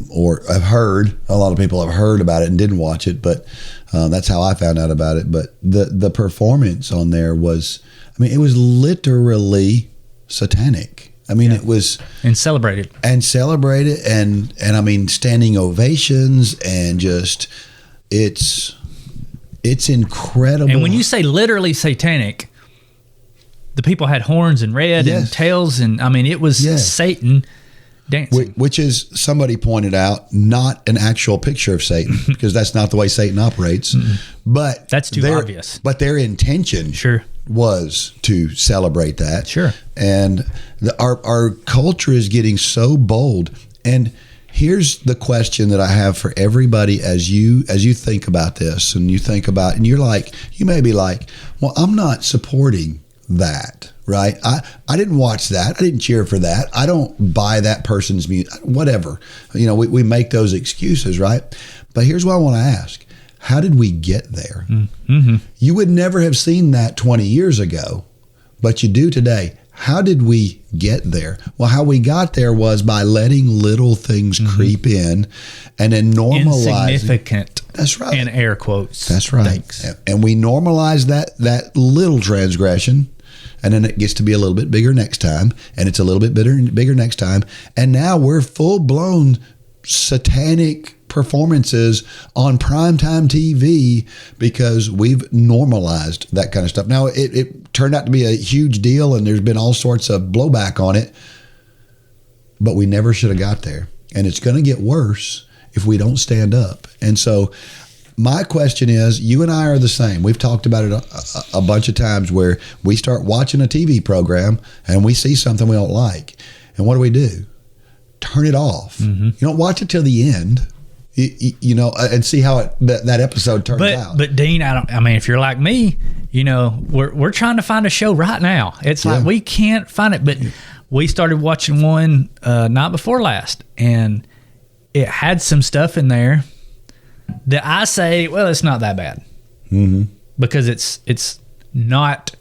or have heard, a lot of people have heard about it and didn't watch it, but that's how I found out about it. But the performance on there was, it was literally satanic. It was and celebrated and standing ovations, and just it's incredible. And when you say literally satanic, the people had horns and red and tails, and it was Satan dancing. Which is, somebody pointed out, not an actual picture of Satan, because that's not the way Satan operates. But that's too obvious. But their intention was to celebrate that. Sure. And our culture is getting so bold. And here's the question that I have for everybody as you think about this, and you may be like, well, I'm not supporting that, right? I didn't watch that. I didn't cheer for that. I don't buy that person's music, whatever. We make those excuses, right? But here's what I want to ask. How did we get there? Mm-hmm. You would never have seen that 20 years ago, but you do today. How did we get there? Well, how we got there was by letting little things creep in and then normalizing. Insignificant. That's right. In air quotes. That's right. Thanks. And we normalize that little transgression, and then it gets to be a little bit bigger next time, and it's a little bit bigger next time. And now we're full-blown satanic performances on primetime TV because we've normalized that kind of stuff. Now, it turned out to be a huge deal, and there's been all sorts of blowback on it, but we never should have got there. And it's going to get worse if we don't stand up. And so my question is, you and I are the same. We've talked about it a bunch of times, where we start watching a TV program and we see something we don't like. And what do? Turn it off. You don't watch it till the end. And see how that episode turns out. But Dean, if you're like me, we're trying to find a show right now. It's like we can't find it. But we started watching one night before last, and it had some stuff in there that I say, well, it's not that bad, because it's not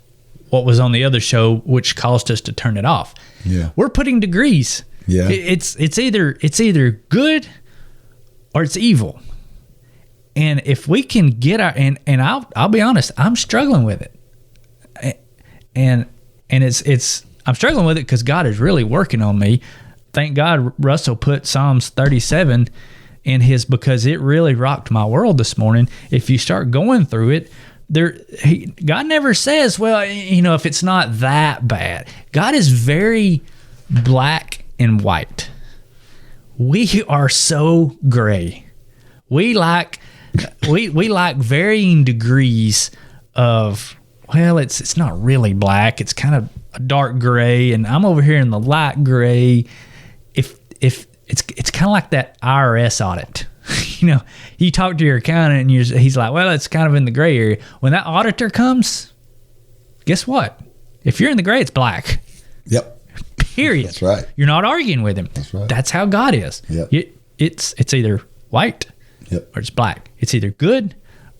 what was on the other show, which caused us to turn it off. Yeah, we're putting degrees. Yeah, it's either good or it's evil. And if we can get and I'll be honest, I'm struggling with it. And it's I'm struggling with it because God is really working on me. Thank God Russell put Psalms 37 in his, because it really rocked my world this morning. If you start going through it, God never says, well, if it's not that bad. God is very black and white. We are so gray. We like varying degrees of, well, it's not really black. It's kind of a dark gray, and I'm over here in the light gray. If it's kind of like that IRS audit. You talk to your accountant and he's like, well, it's kind of in the gray area. When that auditor comes, guess what? If you're in the gray, it's black. Yep. Period. That's right. You're not arguing with him. That's right. That's how God is. Yep. It's either white Yep. or it's black. It's either good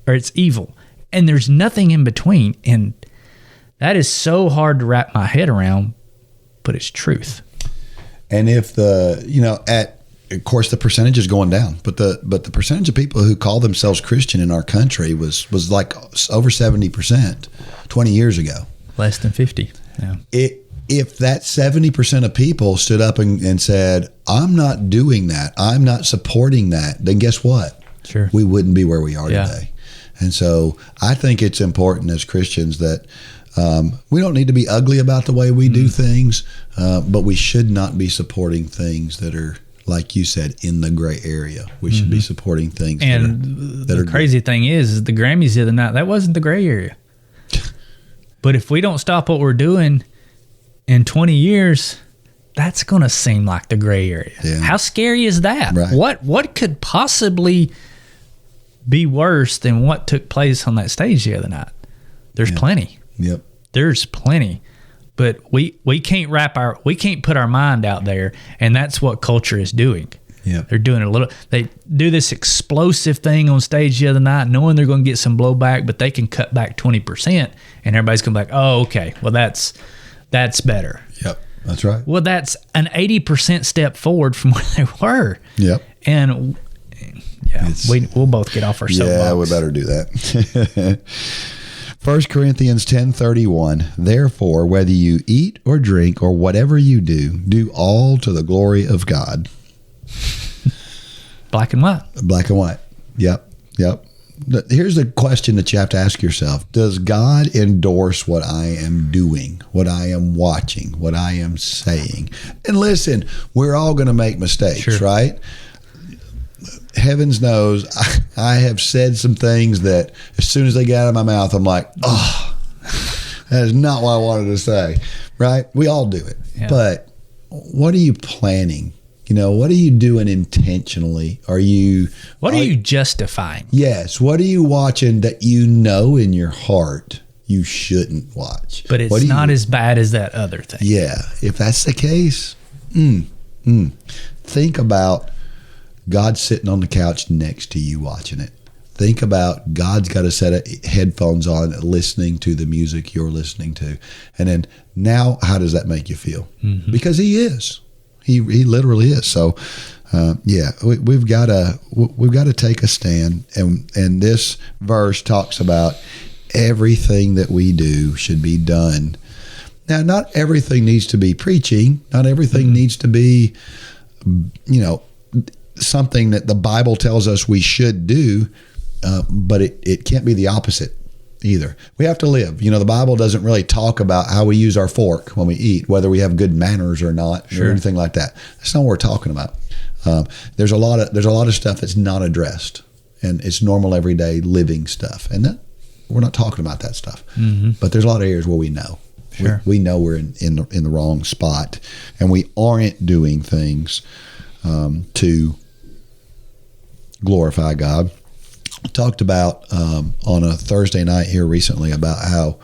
or it's evil. And there's nothing in between. And that is so hard to wrap my head around, but it's truth. And if of course the percentage is going down, but the percentage of people who call themselves Christian in our country was like over 70% 20 years ago. Less than 50. Yeah. If that 70% of people stood up and said, I'm not doing that, I'm not supporting that, then guess what? Sure. We wouldn't be where we are today. And so I think it's important as Christians that we don't need to be ugly about the way we do things, but we should not be supporting things that are, like you said, in the gray area. We should be supporting things that are crazy thing is the Grammys the other night, that wasn't the gray area. But if we don't stop what we're doing in 20 years, that's going to seem like the gray area. Yeah. How scary is that? Right. What could possibly be worse than what took place on that stage the other night? There's plenty. Yep. There's plenty. But we can't put our mind out there, and that's what culture is doing. Yeah. They're doing they do this explosive thing on stage the other night, knowing they're going to get some blowback, but they can cut back 20%, and everybody's going to be like, oh, okay, well, that's better. Yep. That's right. Well, that's an 80% step forward from where they were. Yep. And we'll both get off our soapbox. Yeah, we better do that. 1 Corinthians 10:31, therefore, whether you eat or drink or whatever you do, do all to the glory of God. Black and white. Black and white. Yep. Here's the question that you have to ask yourself. Does God endorse what I am doing, what I am watching, what I am saying? And listen, we're all going to make mistakes, right? Heavens knows I have said some things that as soon as they get out of my mouth, I'm like, oh, that is not what I wanted to say, right? We all do it. Yeah. But what are you planning? What are you doing intentionally? What are you justifying? Yes. What are you watching that in your heart you shouldn't watch? But it's not as bad as that other thing. Yeah. If that's the case, think about God sitting on the couch next to you watching it. Think about God's got a set of headphones on listening to the music you're listening to. And then now how does that make you feel? Mm-hmm. Because he is. He literally is. So, we've got to take a stand. And this verse talks about everything that we do should be done. Now, not everything needs to be preaching. Not everything needs to be, something that the Bible tells us we should do, but it can't be the opposite either. We have to live. The Bible doesn't really talk about how we use our fork when we eat, whether we have good manners or not, or anything like that. That's not what we're talking about. There's a lot of stuff that's not addressed, and it's normal everyday living stuff, and we're not talking about that stuff. Mm-hmm. But there's a lot of areas where we know. Sure. We know we're in the wrong spot, and we aren't doing things to glorify God. Talked about on a Thursday night here recently about how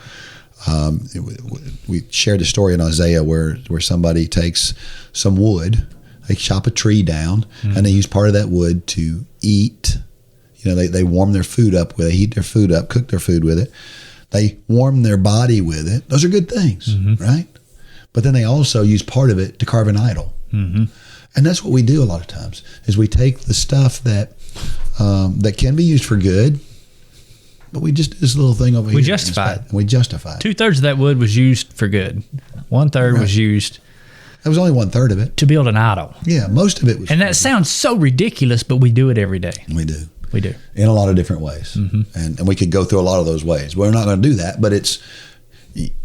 we shared a story in Isaiah where somebody takes some wood, they chop a tree down, and they use part of that wood to eat. They warm their food up with it, heat their food up, cook their food with it. They warm their body with it. Those are good things, right? But then they also use part of it to carve an idol. Mm-hmm. And that's what we do a lot of times, is we take the stuff that can be used for good, but we just do this little thing over here. We justify it. 2/3 of that wood was used for good. 1/3 was used. That was only 1/3 of it. To build an idol. Yeah, most of it was. And that sounds so ridiculous, but we do it every day. We do. In a lot of different ways. Mm-hmm. And we could go through a lot of those ways. We're not going to do that, but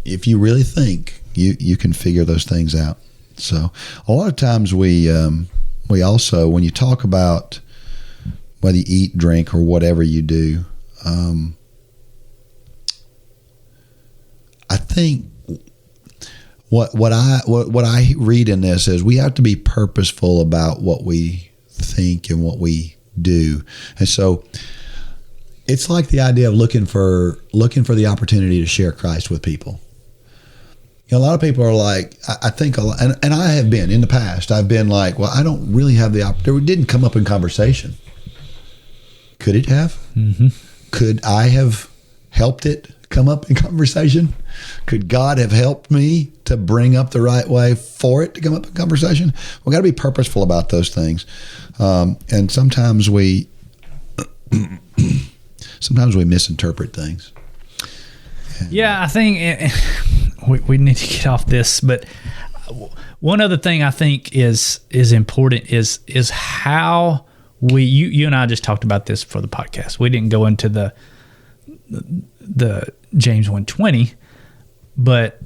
if you really think, you can figure those things out. So a lot of times we also, when you talk about whether you eat, drink, or whatever you do, I think what I read in this is we have to be purposeful about what we think and what we do. And so it's like the idea of looking for the opportunity to share Christ with people. A lot of people are like, I think, and I have been in the past, I've been like, well, I don't really have the opportunity. It didn't come up in conversation. Could it have? Mm-hmm. Could I have helped it come up in conversation? Could God have helped me to bring up the right way for it to come up in conversation? We got to be purposeful about those things. And sometimes we misinterpret things. Yeah, I think we need to get off this, but one other thing I think is important is how you and I just talked about this for the podcast. We didn't go into the James 1:20, but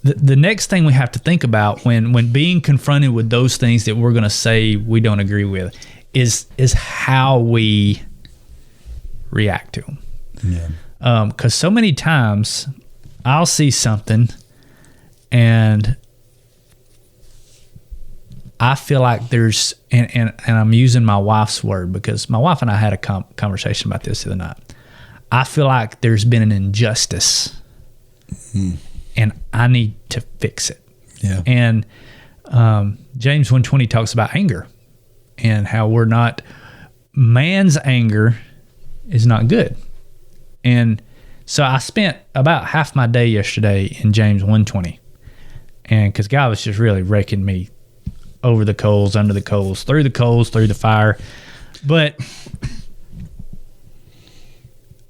the next thing we have to think about when being confronted with those things that we're going to say we don't agree with is how we react to them. Yeah. Because so many times I'll see something and I feel like there's, and I'm using my wife's word because my wife and I had a conversation about this the other night. I feel like there's been an injustice and I need to fix it. Yeah. And James 1:20 talks about anger and how man's anger is not good. And so I spent about half my day yesterday in James 1:20, and because God was just really wrecking me over the coals, under the coals, through the fire. But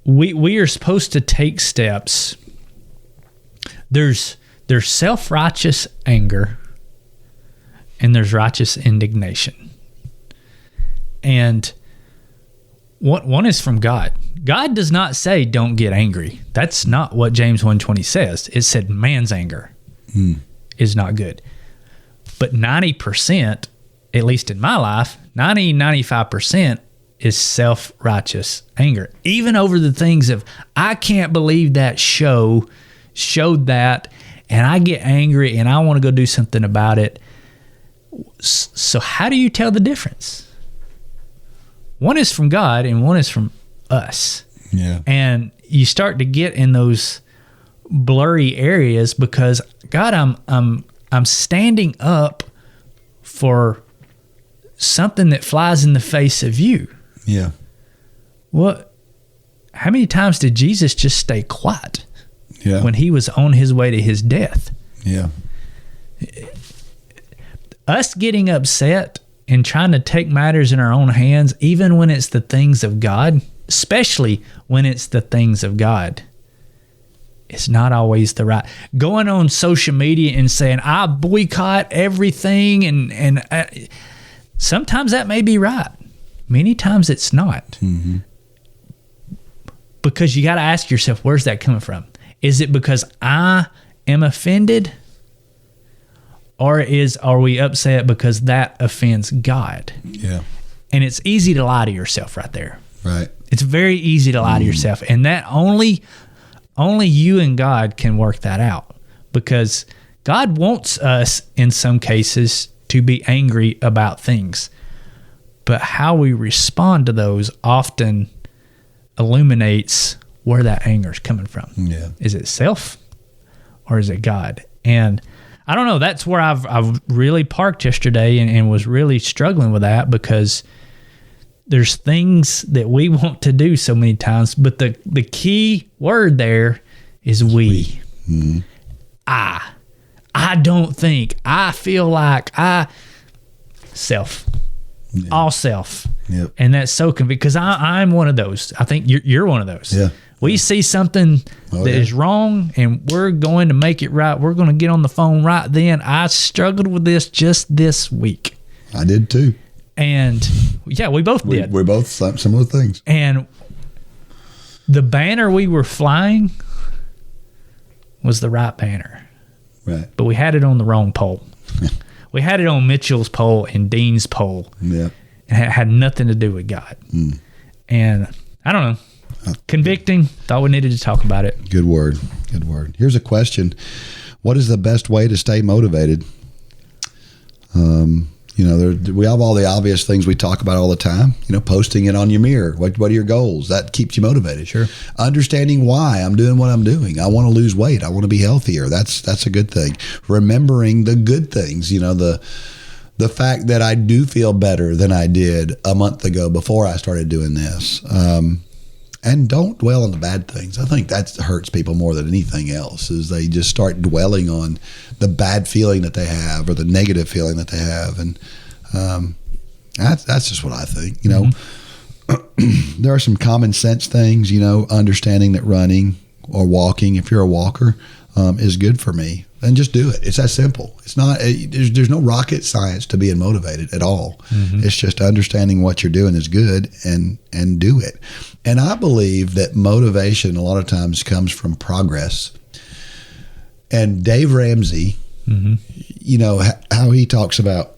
we are supposed to take steps. There's self-righteous anger and there's righteous indignation. And one is from God. God does not say don't get angry. That's not what James 1:20 says. It said man's anger is not good. But 90%, at least in my life, 95% is self-righteous anger. Even over the things of, I can't believe that showed that, and I get angry and I want to go do something about it. So how do you tell the difference? One is from God and one is from us. Yeah. And you start to get in those blurry areas because, God, I'm standing up for something that flies in the face of you. Yeah. How many times did Jesus just stay quiet when he was on his way to his death? Yeah. Us getting upset and trying to take matters in our own hands, even when it's the things of God, especially when it's the things of God, it's not always the right. Going on social media and saying, I boycott everything, and sometimes that may be right. Many times it's not. Mm-hmm. Because you got to ask yourself, where's that coming from? Is it because I am offended? Or are we upset because that offends God? Yeah. And it's easy to lie to yourself right there. Right. It's very easy to lie to yourself. And that only you and God can work that out, because God wants us in some cases to be angry about things, but how we respond to those often illuminates where that anger is coming from. Yeah. Is it self or is it God? And I don't know. That's where I've really parked yesterday and was really struggling with that, because there's things that we want to do so many times, but the key word there is we. Mm-hmm. I don't think, I feel like, self. Yeah. All self. Yep. And that's so convenient, because I'm one of those. I think you're one of those. Yeah. We see something that is wrong and we're going to make it right. We're going to get on the phone right then. I struggled with this just this week. I did too. And yeah, we both did. We both similar things. And the banner we were flying was the right banner. Right. But we had it on the wrong pole. We had it on Mitchell's pole and Dean's pole. Yeah. And it had nothing to do with God. Mm. And I don't know. Convicting. Thought we needed to talk about it. Good word. Good word. Here's a question. What is the best way to stay motivated? We have all the obvious things we talk about all the time. Posting it on your mirror. What are your goals? That keeps you motivated. Sure. Understanding why I'm doing what I'm doing. I want to lose weight. I want to be healthier. That's a good thing. Remembering the good things. the fact that I do feel better than I did a month ago before I started doing this. And don't dwell on the bad things. I think that hurts people more than anything else, is they just start dwelling on the bad feeling that they have or the negative feeling that they have. And that's just what I think. You know, there are some common sense things, you know, understanding that running or walking, if you're a walker, is good for me. And just do it. It's that simple. It's not. There's no rocket science to being motivated at all. It's just understanding what you're doing is good and do it. And I believe that motivation a lot of times comes from progress. And Dave Ramsey, you know how he talks about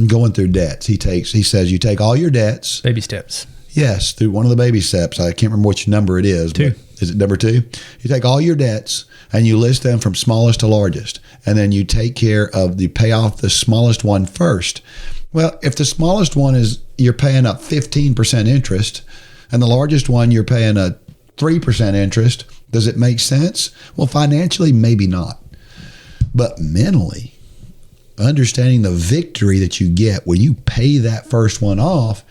going through debts. He says you take all your debts, baby steps. Yes, through one of the baby steps. I can't remember which number it is. 2. But is it number 2? You take all your debts and you list them from smallest to largest. And then you pay off the smallest one first. Well, if the smallest one is you're paying up 15% interest and the largest one you're paying a 3% interest, does it make sense? Well, financially, maybe not. But mentally, understanding the victory that you get when you pay that first one off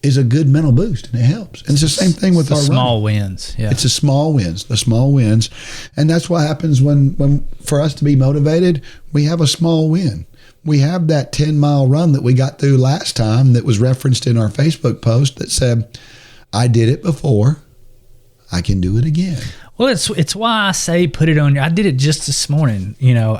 is a good mental boost, and it helps. And it's the same thing with our small running. wins. Yeah, it's the small wins, and that's what happens when for us to be motivated, we have a small win. We have that 10-mile run that we got through last time that was referenced in our Facebook post that said, "I did it before, I can do it again." Well, it's why I say put it on. I did it just this morning. You know,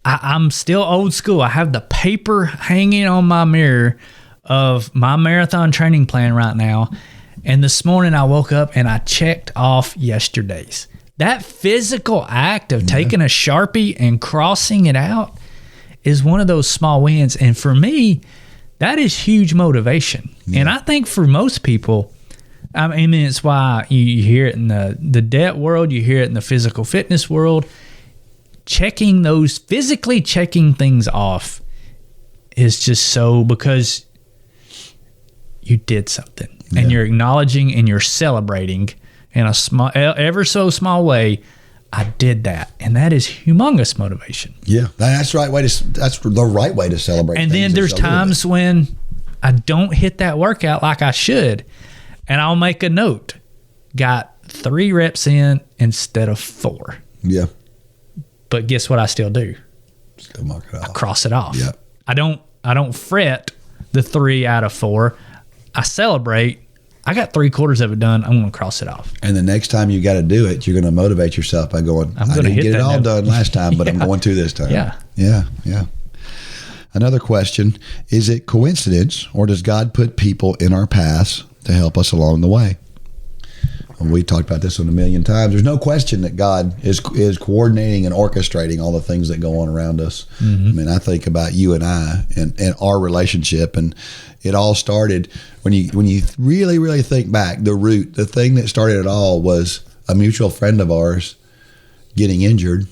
I'm still old school. I have the paper hanging on my mirror of my marathon training plan right now. And this morning I woke up and I checked off yesterday's. That physical act of taking a Sharpie and crossing it out is one of those small wins. And for me, that is huge motivation. Yeah. And I think for most people, I mean, it's why you hear it in the debt world, you hear it in the physical fitness world. Physically checking things off is just so, because you did something and you're acknowledging and you're celebrating in a small, ever so small way. I did that, and that is humongous motivation. Yeah, that's the right way to celebrate. And then there's times when I don't hit that workout like I should, and I'll make a note: got 3 reps in instead of 4. Yeah. But guess what I still do? Still mark it off. I cross it off. Yeah. I don't fret the 3 out of 4. I celebrate. I got 3/4 of it done. I'm going to cross it off. And the next time you got to do it, you're going to motivate yourself by going, I'm I going to didn't get it all note. done last time, but I'm going to this time. Yeah. Yeah. Another question, is it coincidence or does God put people in our paths to help us along the way? We talked about this one a million times. There's no question that God is coordinating and orchestrating all the things that go on around us. I mean, I think about you and I and our relationship, and it all started when you really, really think back. The thing that started it all was a mutual friend of ours getting injured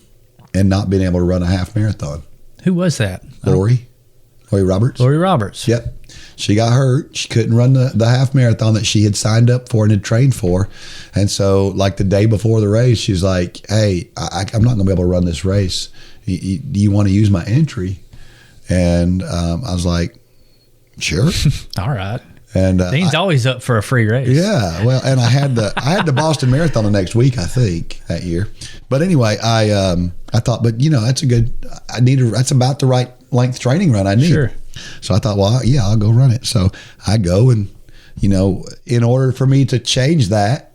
and not being able to run a half marathon. Who was that? Lori Roberts. Lori Roberts. Yep. She got hurt. She couldn't run the half marathon that she had signed up for and had trained for. And so like the day before the race, she's like, hey, I'm not going to be able to run this race. Do you want to use my entry? And I was like, sure. All right. And Dean's always up for a free race. Yeah. Well, and I had the Boston Marathon the next week, I think, that year. But anyway, I thought, but that's about the right length training run I need. Sure. So I thought, well, yeah, I'll go run it. So I go, and in order for me to change that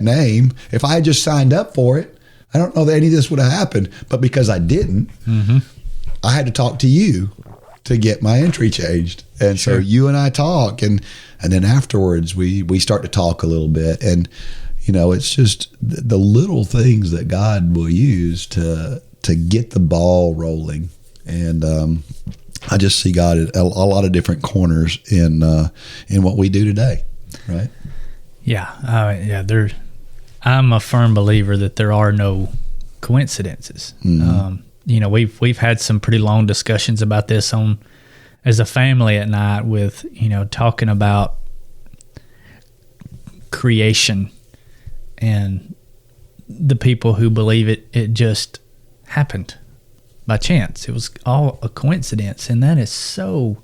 name, if I had just signed up for it, I don't know that any of this would have happened. But because I didn't, I had to talk to you to get my entry changed. And so you and I talk, and then afterwards we start to talk a little bit, and it's just the little things that God will use to get the ball rolling. And I just see God at a lot of different corners in what we do today, right? Yeah. I'm a firm believer that there are no coincidences. We've had some pretty long discussions about this as a family at night with, talking about creation and the people who believe it just happened by chance. It was all a coincidence. And that is so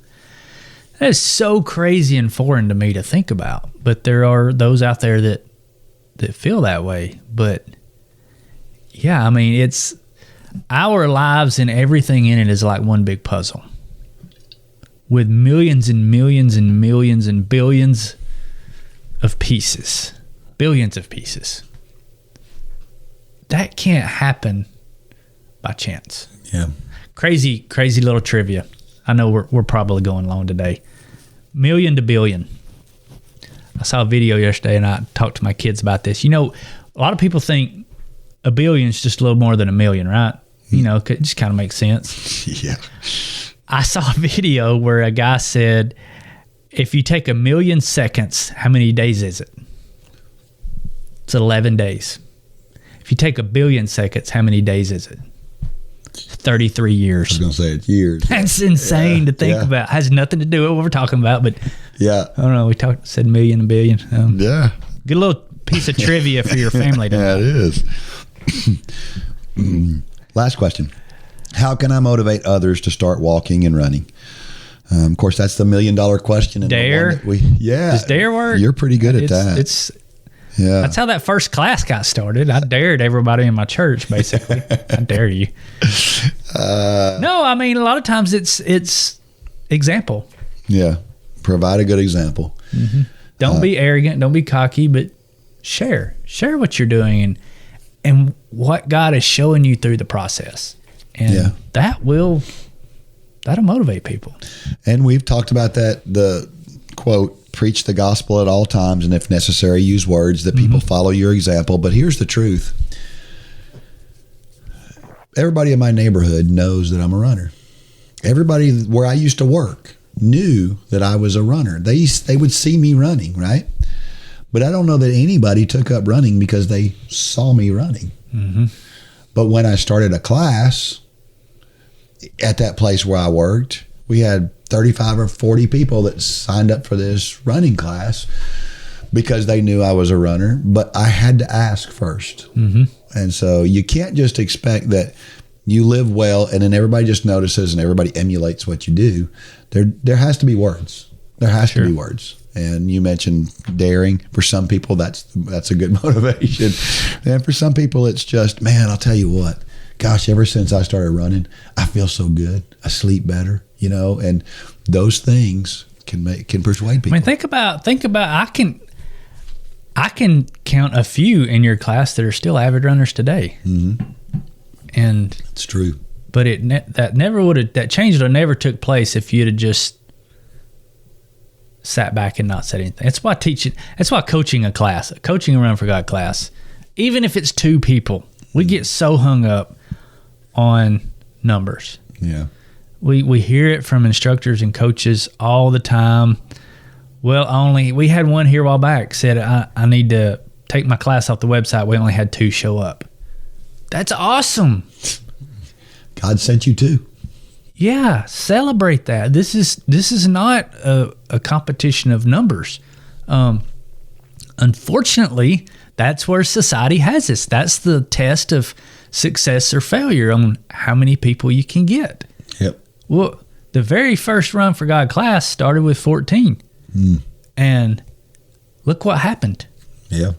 crazy and foreign to me to think about. But there are those out there that feel that way. But yeah, I mean, it's our lives and everything in it is like one big puzzle with millions and millions and millions and billions of pieces. Billions of pieces. That can't happen by chance. Yeah. Crazy little trivia. I know we're probably going long today. Million to billion. I saw a video yesterday and I talked to my kids about this. You know, a lot of people think a billion is just a little more than a million, right? You know, it just kind of makes sense. Yeah. I saw a video where a guy said, if you take 1,000,000 seconds, how many days is it? It's 11 days. If you take 1,000,000,000 seconds, how many days is it? 33 years. I was going to say it's years. That's insane to think about. Has nothing to do with what we're talking about, but yeah. I don't know. We said million and billion. Yeah. Good little piece of trivia for your family to know. Yeah, it is. Last question. How can I motivate others to start walking and running? Of course, that's the $1 million question. And Dare? Does dare work? You're pretty good at that. Yeah. That's how that first class got started. I dared everybody in my church, basically. I dare you. No, I mean, a lot of times it's example. Yeah. Provide a good example. Mm-hmm. Don't be arrogant. Don't be cocky, but share what you're doing and what God is showing you through the process. And that'll motivate people. And we've talked about that, the quote, preach the gospel at all times, and if necessary, use words that people follow your example. But here's the truth. Everybody in my neighborhood knows that I'm a runner. Everybody where I used to work knew that I was a runner. They would see me running, right? But I don't know that anybody took up running because they saw me running. Mm-hmm. But when I started a class at that place where I worked, we had 35 or 40 people that signed up for this running class because they knew I was a runner, but I had to ask first. Mm-hmm. And so you can't just expect that you live well and then everybody just notices and everybody emulates what you do. There has to be words. There has to be words. And you mentioned daring. For some people, that's a good motivation. And for some people, it's just, man, I'll tell you what, gosh, ever since I started running, I feel so good. I sleep better, you know, and those things can persuade people. I mean, think about. I can count a few in your class that are still avid runners today. Mm-hmm. And it's true. But that change would have never took place if you'd have just sat back and not said anything. That's why coaching a Run for God class, even if it's 2 people, we get so hung up on numbers. Yeah. We hear it from instructors and coaches all the time. Well, we had one here a while back said, I need to take my class off the website. We only had 2 show up. That's awesome. God sent you 2. Yeah, celebrate that. This is not a competition of numbers. Unfortunately, that's where society has us. That's the test of success or failure on how many people you can get. Yep. Well, the very first Run for God class started with 14. And look what happened. Yeah.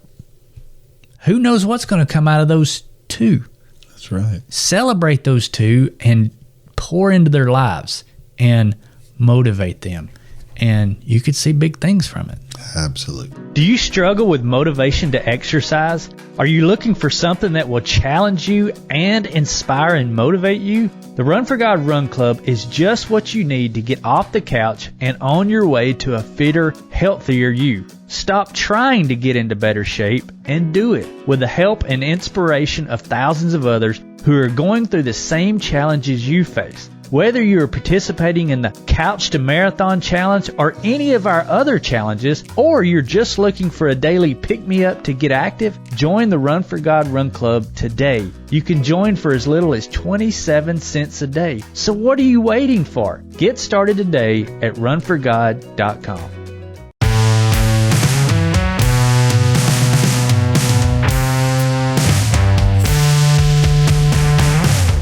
Who knows what's going to come out of those 2? That's right. Celebrate those 2 and pour into their lives and motivate them. And you could see big things from it. Absolutely. Do you struggle with motivation to exercise? Are you looking for something that will challenge you and inspire and motivate you? The Run for God Run Club is just what you need to get off the couch and on your way to a fitter, healthier you. Stop trying to get into better shape and do it with the help and inspiration of thousands of others who are going through the same challenges you face. Whether you are participating in the Couch to Marathon Challenge or any of our other challenges, or you're just looking for a daily pick-me-up to get active, join the Run for God Run Club today. You can join for as little as 27 cents a day. So what are you waiting for? Get started today at runforgod.com.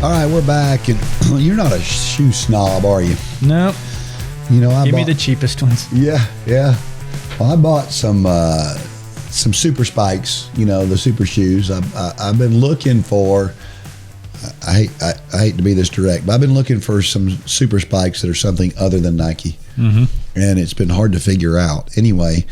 All right, we're back, and you're not a shoe snob, are you? No. You know, I Give bought, me the cheapest ones. Yeah. Well, I bought some super spikes. You know, the super shoes. I've been looking for. I hate to be this direct, but I've been looking for some super spikes that are something other than Nike, and it's been hard to figure out. Anyway,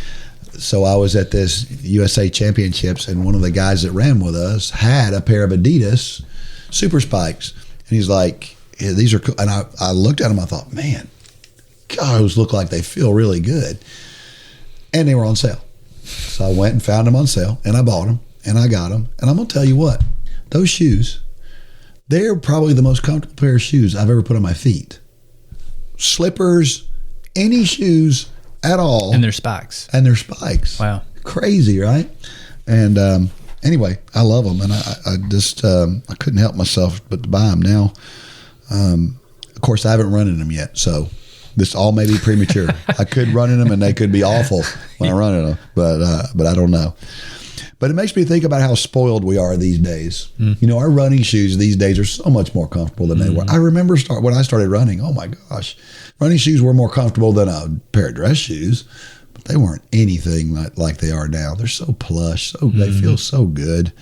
so I was at this USA Championships, and one of the guys that ran with us had a pair of Adidas super spikes, and he's like, yeah, "These are cool." And I looked at them, I thought, man, God, those look like they feel really good, and they were on sale. So I went and found them on sale, and I bought them, and I got them, and I'm gonna tell you what, those shoes. They're probably the most comfortable pair of shoes I've ever put on my feet. Slippers, any shoes at all. And they're spikes. Wow. Crazy, right? And anyway, I love them. And I just, I couldn't help myself but to buy them now. Of course, I haven't run in them yet. So this all may be premature. I could run in them and they could be awful when I run in them. But I don't know. But it makes me think about how spoiled we are these days. You know, our running shoes these days are so much more comfortable than they were. I remember when I started running, oh my gosh, running shoes were more comfortable than a pair of dress shoes, but they weren't anything like they are now. They're so plush, they feel so good.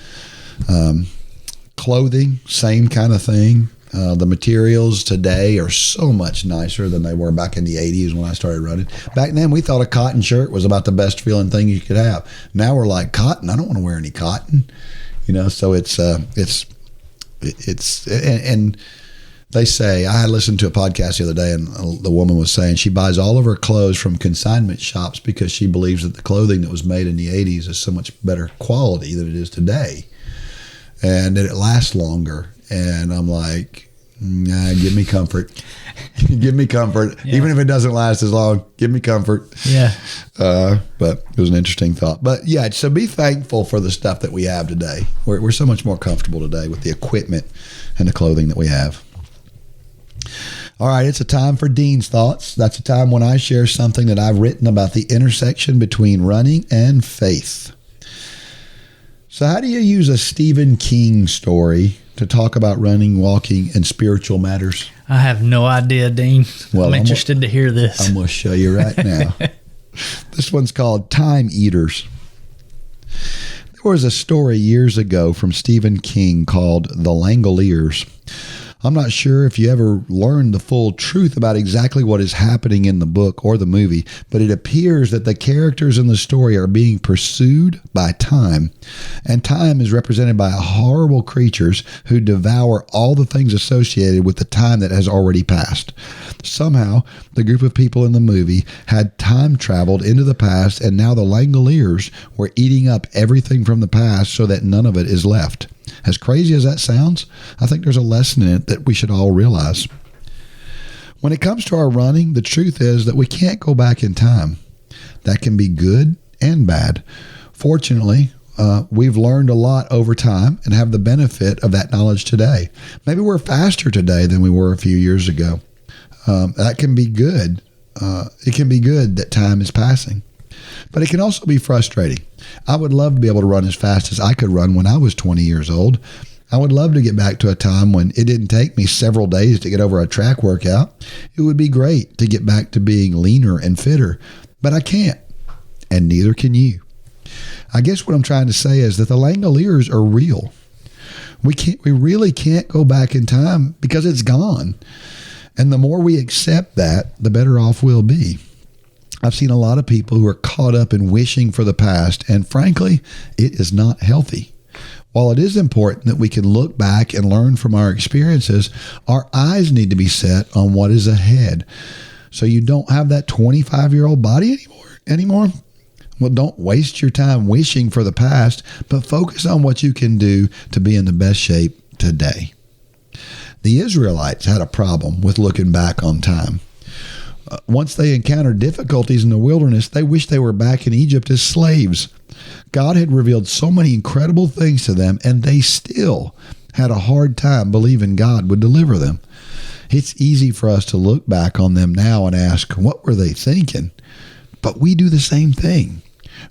Clothing, same kind of thing. The materials today are so much nicer than they were back in the 80s when I started running. Back then, we thought a cotton shirt was about the best feeling thing you could have. Now we're like, cotton? I don't want to wear any cotton. You know, so it's and they say, I listened to a podcast the other day, and the woman was saying she buys all of her clothes from consignment shops because she believes that the clothing that was made in the 80s is so much better quality than it is today, and that it lasts longer. And I'm like, nah, give me comfort. Give me comfort. Yeah. Even if it doesn't last as long, give me comfort. Yeah. But it was an interesting thought. But yeah, so be thankful for the stuff that we have today. We're so much more comfortable today with the equipment and the clothing that we have. All right, it's a time for Dean's Thoughts. That's a time when I share something that I've written about the intersection between running and faith. So how do you use a Stephen King story to talk about running, walking, and spiritual matters? I have no idea, Dean. Well, I'm interested to hear this. I'm going to show you right now. This one's called Time Eaters. There was a story years ago from Stephen King called The Langoliers. I'm not sure if you ever learned the full truth about exactly what is happening in the book or the movie, but it appears that the characters in the story are being pursued by time, and time is represented by horrible creatures who devour all the things associated with the time that has already passed. Somehow, the group of people in the movie had time traveled into the past, and now the Langoliers were eating up everything from the past so that none of it is left. As crazy as that sounds, I think there's a lesson in it that we should all realize. When it comes to our running, the truth is that we can't go back in time. That can be good and bad. Fortunately, we've learned a lot over time and have the benefit of that knowledge today. Maybe we're faster today than we were a few years ago. That can be good. It can be good that time is passing. But it can also be frustrating. I would love to be able to run as fast as I could run when I was 20 years old. I would love to get back to a time when it didn't take me several days to get over a track workout. It would be great to get back to being leaner and fitter, but I can't, and neither can you. I guess what I'm trying to say is that the Langoliers are real. We really can't go back in time because it's gone. And the more we accept that, the better off we'll be. I've seen a lot of people who are caught up in wishing for the past, and frankly, it is not healthy. While it is important that we can look back and learn from our experiences, our eyes need to be set on what is ahead. So you don't have that 25-year-old body anymore? Well, don't waste your time wishing for the past, but focus on what you can do to be in the best shape today. The Israelites had a problem with looking back on time. Once they encountered difficulties in the wilderness, they wished they were back in Egypt as slaves. God had revealed so many incredible things to them, and they still had a hard time believing God would deliver them. It's easy for us to look back on them now and ask, what were they thinking? But we do the same thing.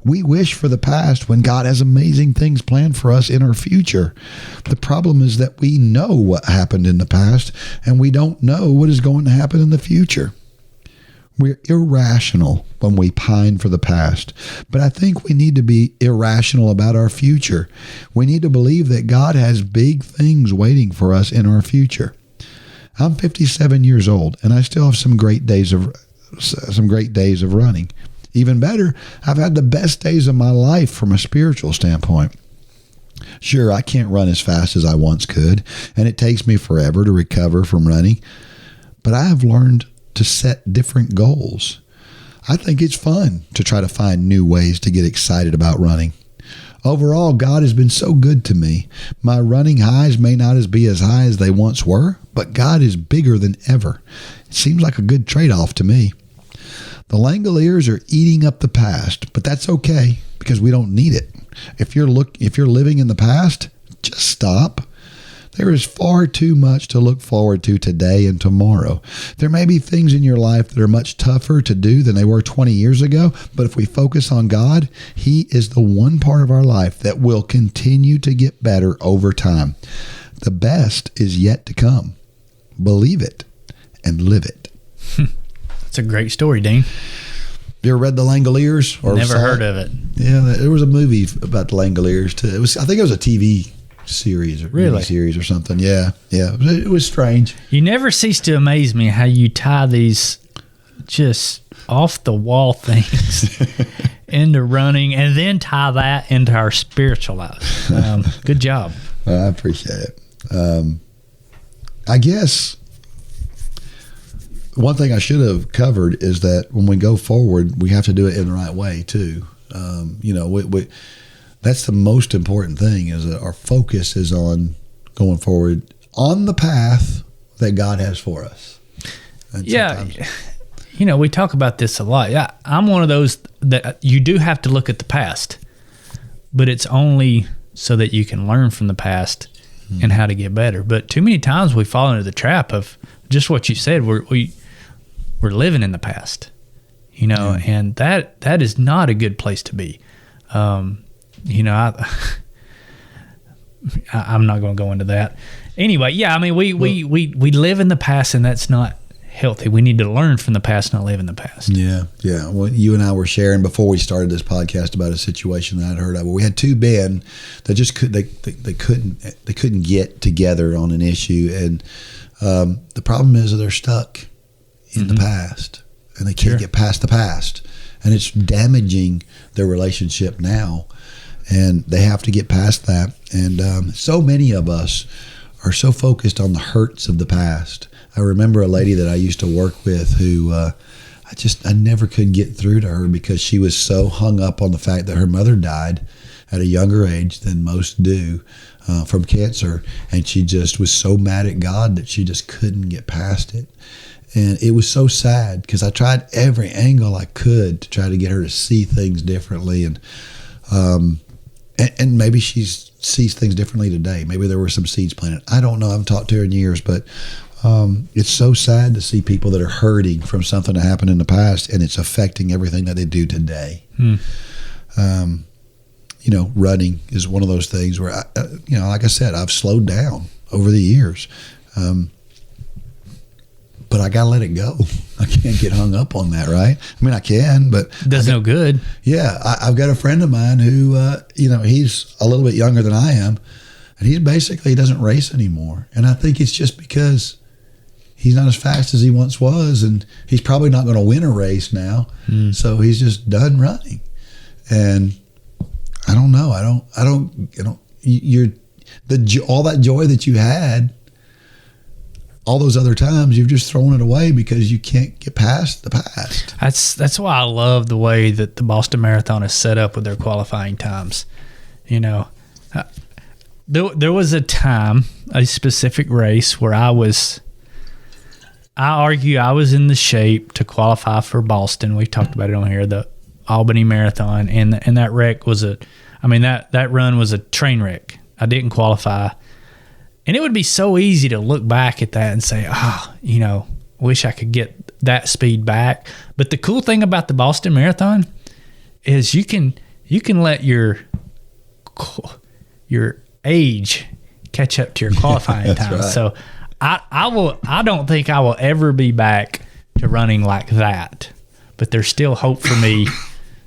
We wish for the past when God has amazing things planned for us in our future. The problem is that we know what happened in the past and we don't know what is going to happen in the future. We're irrational when we pine for the past, but I think we need to be irrational about our future. We need to believe that God has big things waiting for us in our future. I'm 57 years old, and I still have some great days of running. Even better, I've had the best days of my life from a spiritual standpoint. Sure, I can't run as fast as I once could, and it takes me forever to recover from running, but I have learned to set different goals. I think it's fun to try to find new ways to get excited about running. Overall, God has been so good to me. My running highs may not be as high as they once were, but God is bigger than ever. It seems like a good trade-off to me. The Langoliers are eating up the past, but that's okay because we don't need it. If you're living in the past, just stop. There is far too much to look forward to today and tomorrow. There may be things in your life that are much tougher to do than they were 20 years ago, but if we focus on God, He is the one part of our life that will continue to get better over time. The best is yet to come. Believe it and live it. That's a great story, Dean. You ever read The Langoliers? Never heard of it. Yeah, there was a movie about the Langoliers too. I think it was a TV series or really? Series or something. Yeah. It was strange. You never cease to amaze me how you tie these just off the wall things into running and then tie that into our spiritual lives. Good job. I appreciate it. I guess one thing I should have covered is that when we go forward, we have to do it in the right way too. That's the most important thing, is that our focus is on going forward on the path that God has for us. And we talk about this a lot. Yeah, I'm one of those that you do have to look at the past, but it's only so that you can learn from the past and how to get better. But too many times we fall into the trap of just what you said. We're living in the past, and that is not a good place to be. I'm not going to go into that. Anyway, we live in the past, and that's not healthy. We need to learn from the past, not live in the past. Yeah. Well, you and I were sharing before we started this podcast about a situation that I'd heard of where we had two men that just couldn't get together on an issue, and the problem is that they're stuck in the past, and they can't get past the past, and it's damaging their relationship now. And they have to get past that. And so many of us are so focused on the hurts of the past. I remember a lady that I used to work with who I never could get through to her because she was so hung up on the fact that her mother died at a younger age than most do from cancer. And she just was so mad at God that she just couldn't get past it. And it was so sad because I tried every angle I could to try to get her to see things differently. And maybe she sees things differently today. Maybe there were some seeds planted. I don't know. I haven't talked to her in years, but it's so sad to see people that are hurting from something that happened in the past, and it's affecting everything that they do today. Running is one of those things where, like I said, I've slowed down over the years. But I got to let it go. I can't get hung up on that, right? I mean, I can, but... Does no good. Yeah. I've got a friend of mine who, he's a little bit younger than I am, and he doesn't race anymore. And I think it's just because he's not as fast as he once was, and he's probably not going to win a race now. So he's just done running. And I don't know. All that joy that you had all those other times, you've just thrown it away because you can't get past the past. That's why I love the way that the Boston Marathon is set up with their qualifying times. There was a time, a specific race where I argue I was in the shape to qualify for Boston. We've talked about it on here, the Albany Marathon, and that wreck was that run was a train wreck. I didn't qualify. And it would be so easy to look back at that and say, wish I could get that speed back. But the cool thing about the Boston Marathon, is you can let your age catch up to your qualifying time. Right. So I don't think I will ever be back to running like that, but there's still hope for me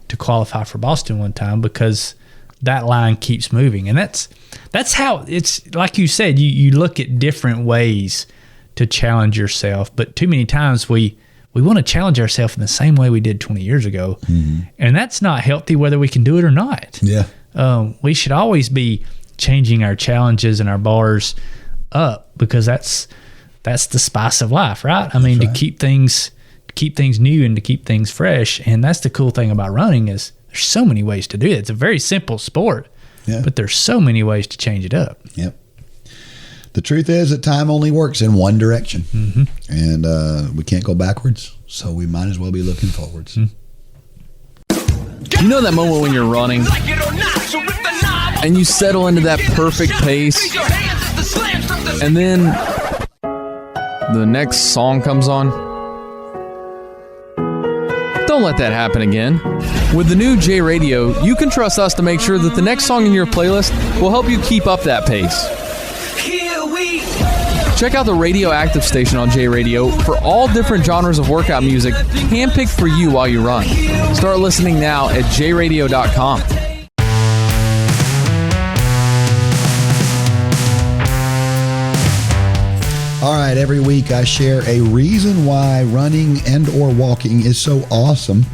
to qualify for Boston one time, because that line keeps moving. And that's how it's, like you said, you look at different ways to challenge yourself, but too many times we want to challenge ourselves in the same way we did 20 years ago. And that's not healthy, whether we can do it or not. Yeah. We should always be changing our challenges and our bars up, because that's the spice of life, right? I mean, to keep things new and to keep things fresh. And that's the cool thing about running, is there's so many ways to do it. It's a very simple sport, but there's so many ways to change it up. Yep. The truth is that time only works in one direction, and we can't go backwards, so we might as well be looking forwards. You know that moment when you're running and you settle into that perfect pace, and then the next song comes on? Don't let that happen again. With the new J Radio, you can trust us to make sure that the next song in your playlist will help you keep up that pace. Check out the Radioactive station on J Radio for all different genres of workout music, handpicked for you while you run. Start listening now at jradio.com. All right, every week I share a reason why running and or walking is so awesome.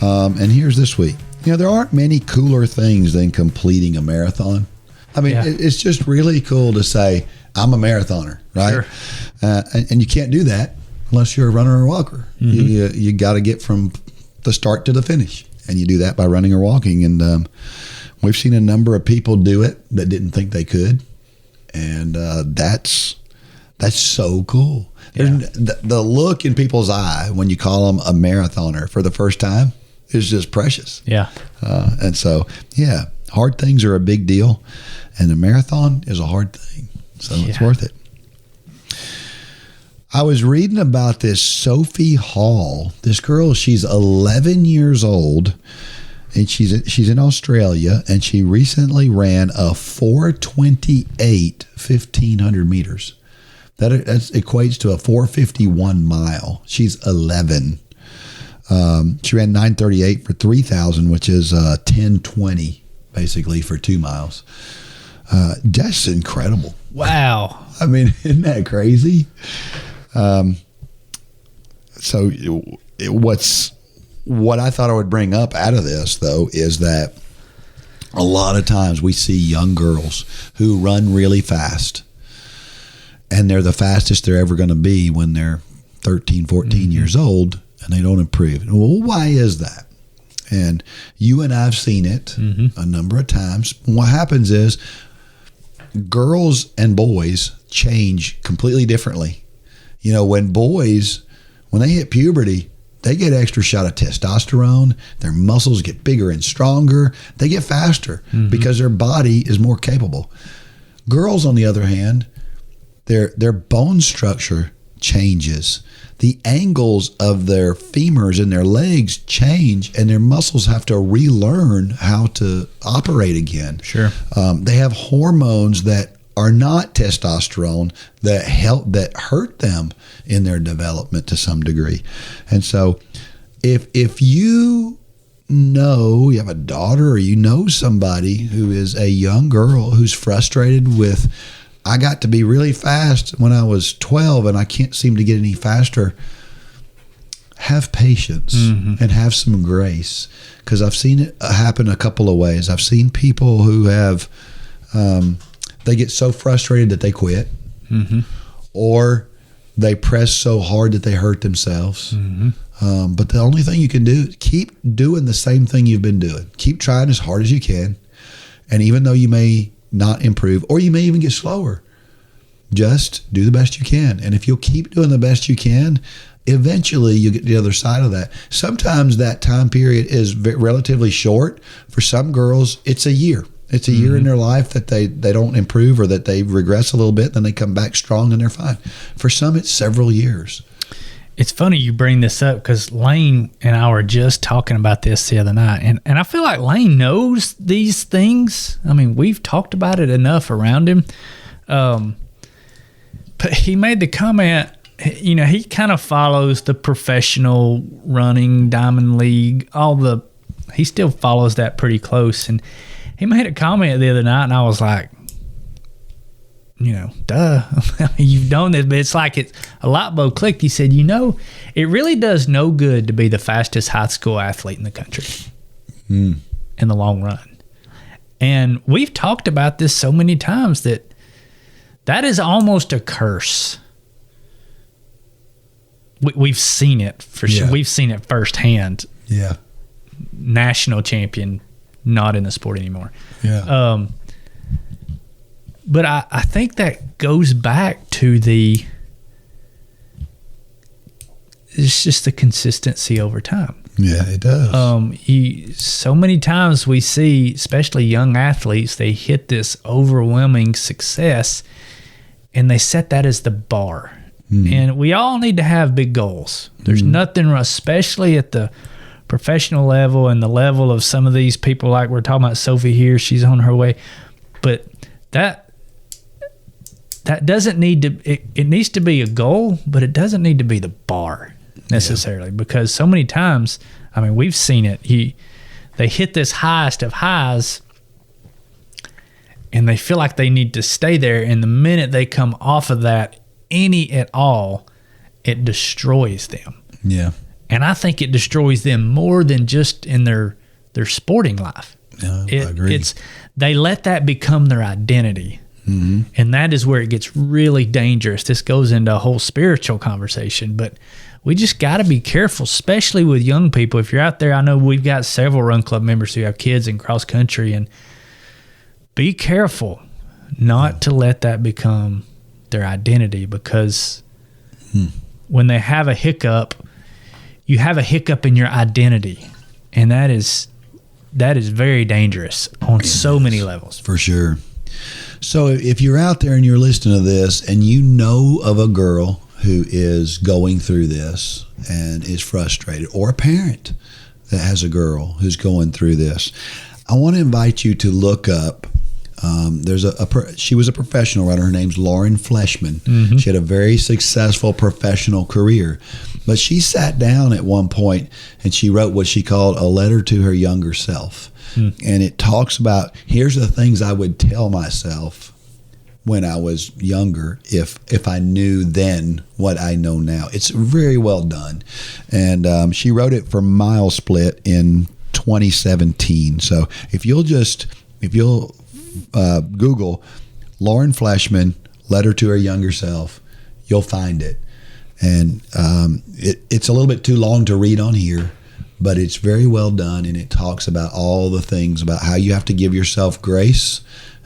And here's this week. There aren't many cooler things than completing a marathon. I mean, it's just really cool to say, I'm a marathoner, right? Sure. And you can't do that unless you're a runner or walker. You got to get from the start to the finish, and you do that by running or walking. And we've seen a number of people do it that didn't think they could, and that's so cool. The look in people's eye when you call them a marathoner for the first time is just precious. Yeah. And so, hard things are a big deal, and a marathon is a hard thing. So it's worth it. I was reading about this Sophie Hall. This girl, she's 11 years old, and she's in Australia, and she recently ran a 4:28 1,500 meters. That equates to a 4:51 mile. She's 11. She ran 9:38 for 3,000, which is 10:20 basically for 2 miles. That's incredible. Wow. I mean, isn't that crazy? So what I thought I would bring up out of this, though, is that a lot of times we see young girls who run really fast, and they're the fastest they're ever going to be when they're 13, 14 years old, and they don't improve. Well, why is that? And you and I have seen it a number of times. What happens is girls and boys change completely differently. When boys, when they hit puberty, they get extra shot of testosterone. Their muscles get bigger and stronger. They get faster because their body is more capable. Girls, on the other hand, their bone structure changes. The angles of their femurs and their legs change, and their muscles have to relearn how to operate again. Sure. They have hormones that are not testosterone that hurt them in their development to some degree. And so if you have a daughter, or you know somebody who is a young girl who's frustrated with, I got to be really fast when I was 12 and I can't seem to get any faster, have patience and have some grace, because I've seen it happen a couple of ways. I've seen people who have they get so frustrated that they quit, or they press so hard that they hurt themselves. But the only thing you can do is keep doing the same thing you've been doing. Keep trying as hard as you can. And even though you may not improve, or you may even get slower, just do the best you can. And if you'll keep doing the best you can, eventually you'll get to the other side of that. Sometimes that time period is relatively short. For some girls, it's a year. It's a year in their life that they don't improve, or that they regress a little bit, then they come back strong and they're fine. For some, it's several years. it's funny you bring this up because Lane and I were just talking about this the other night. And I feel like Lane knows these things. I mean, we've talked about it enough around him. But he made the comment, he kind of follows the professional running, Diamond League, he still follows that pretty close. And he made a comment the other night, and I was like, duh. I mean, you've done this, but it's like a light bulb clicked. He said, it really does no good to be the fastest high school athlete in the country in the long run. And we've talked about this so many times that is almost a curse. We've seen it for sure. We've seen it firsthand. Yeah. National champion, not in the sport anymore. Yeah. But I think that goes back to it's just the consistency over time. Yeah, it does. So many times we see, especially young athletes, they hit this overwhelming success and they set that as the bar. And we all need to have big goals. There's nothing, especially at the professional level and the level of some of these people, like we're talking about Sophie here, she's on her way. But that doesn't need to, it needs to be a goal, but it doesn't need to be the bar necessarily, because so many times, I mean, we've seen it. They hit this highest of highs and they feel like they need to stay there. And the minute they come off of that, any at all, it destroys them. Yeah. And I think it destroys them more than just in their sporting life. Yeah, I agree. They let that become their identity. And that is where it gets really dangerous. This goes into a whole spiritual conversation, but we just got to be careful, especially with young people. If you're out there, I know we've got several run club members who have kids in cross country, and be careful not to let that become their identity, because when they have a hiccup, you have a hiccup in your identity, and that is very dangerous on so many levels. For sure. So if you're out there and you're listening to this and you know of a girl who is going through this and is frustrated, or a parent that has a girl who's going through this, I want to invite you to look up. She was a professional runner. Her name's Lauren Fleshman. She had a very successful professional career, but she sat down at one point and she wrote what she called a letter to her younger self. And it talks about, here's the things I would tell myself when I was younger if I knew then what I know now. It's very well done. And she wrote it for Mile Split in 2017. So if you'll Google Lauren Fleshman, letter to her younger self, you'll find it. And it's a little bit too long to read on here, but it's very well done, and it talks about all the things about how you have to give yourself grace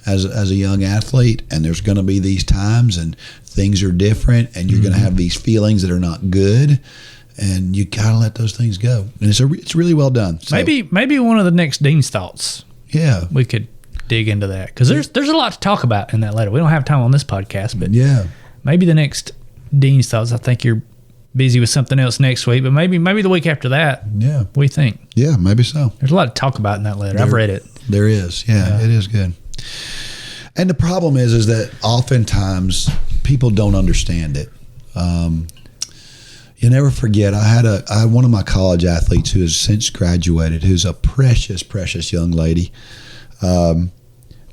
as a young athlete, and there's going to be these times and things are different, and you're going to have these feelings that are not good, and you gotta let those things go. And it's really well done. So, maybe one of the next Dean's thoughts. Yeah, we could dig into that, because there's a lot to talk about in that letter. We don't have time on this podcast, but maybe the next Dean's thoughts. I think you're busy with something else next week, but maybe the week after that. Yeah. What do you think? Yeah, maybe so. There's a lot to talk about in that letter. I've read it. There is. Yeah, it is good. And the problem is that oftentimes people don't understand it. You never forget, I had one of my college athletes who has since graduated, who's a precious, precious young lady. When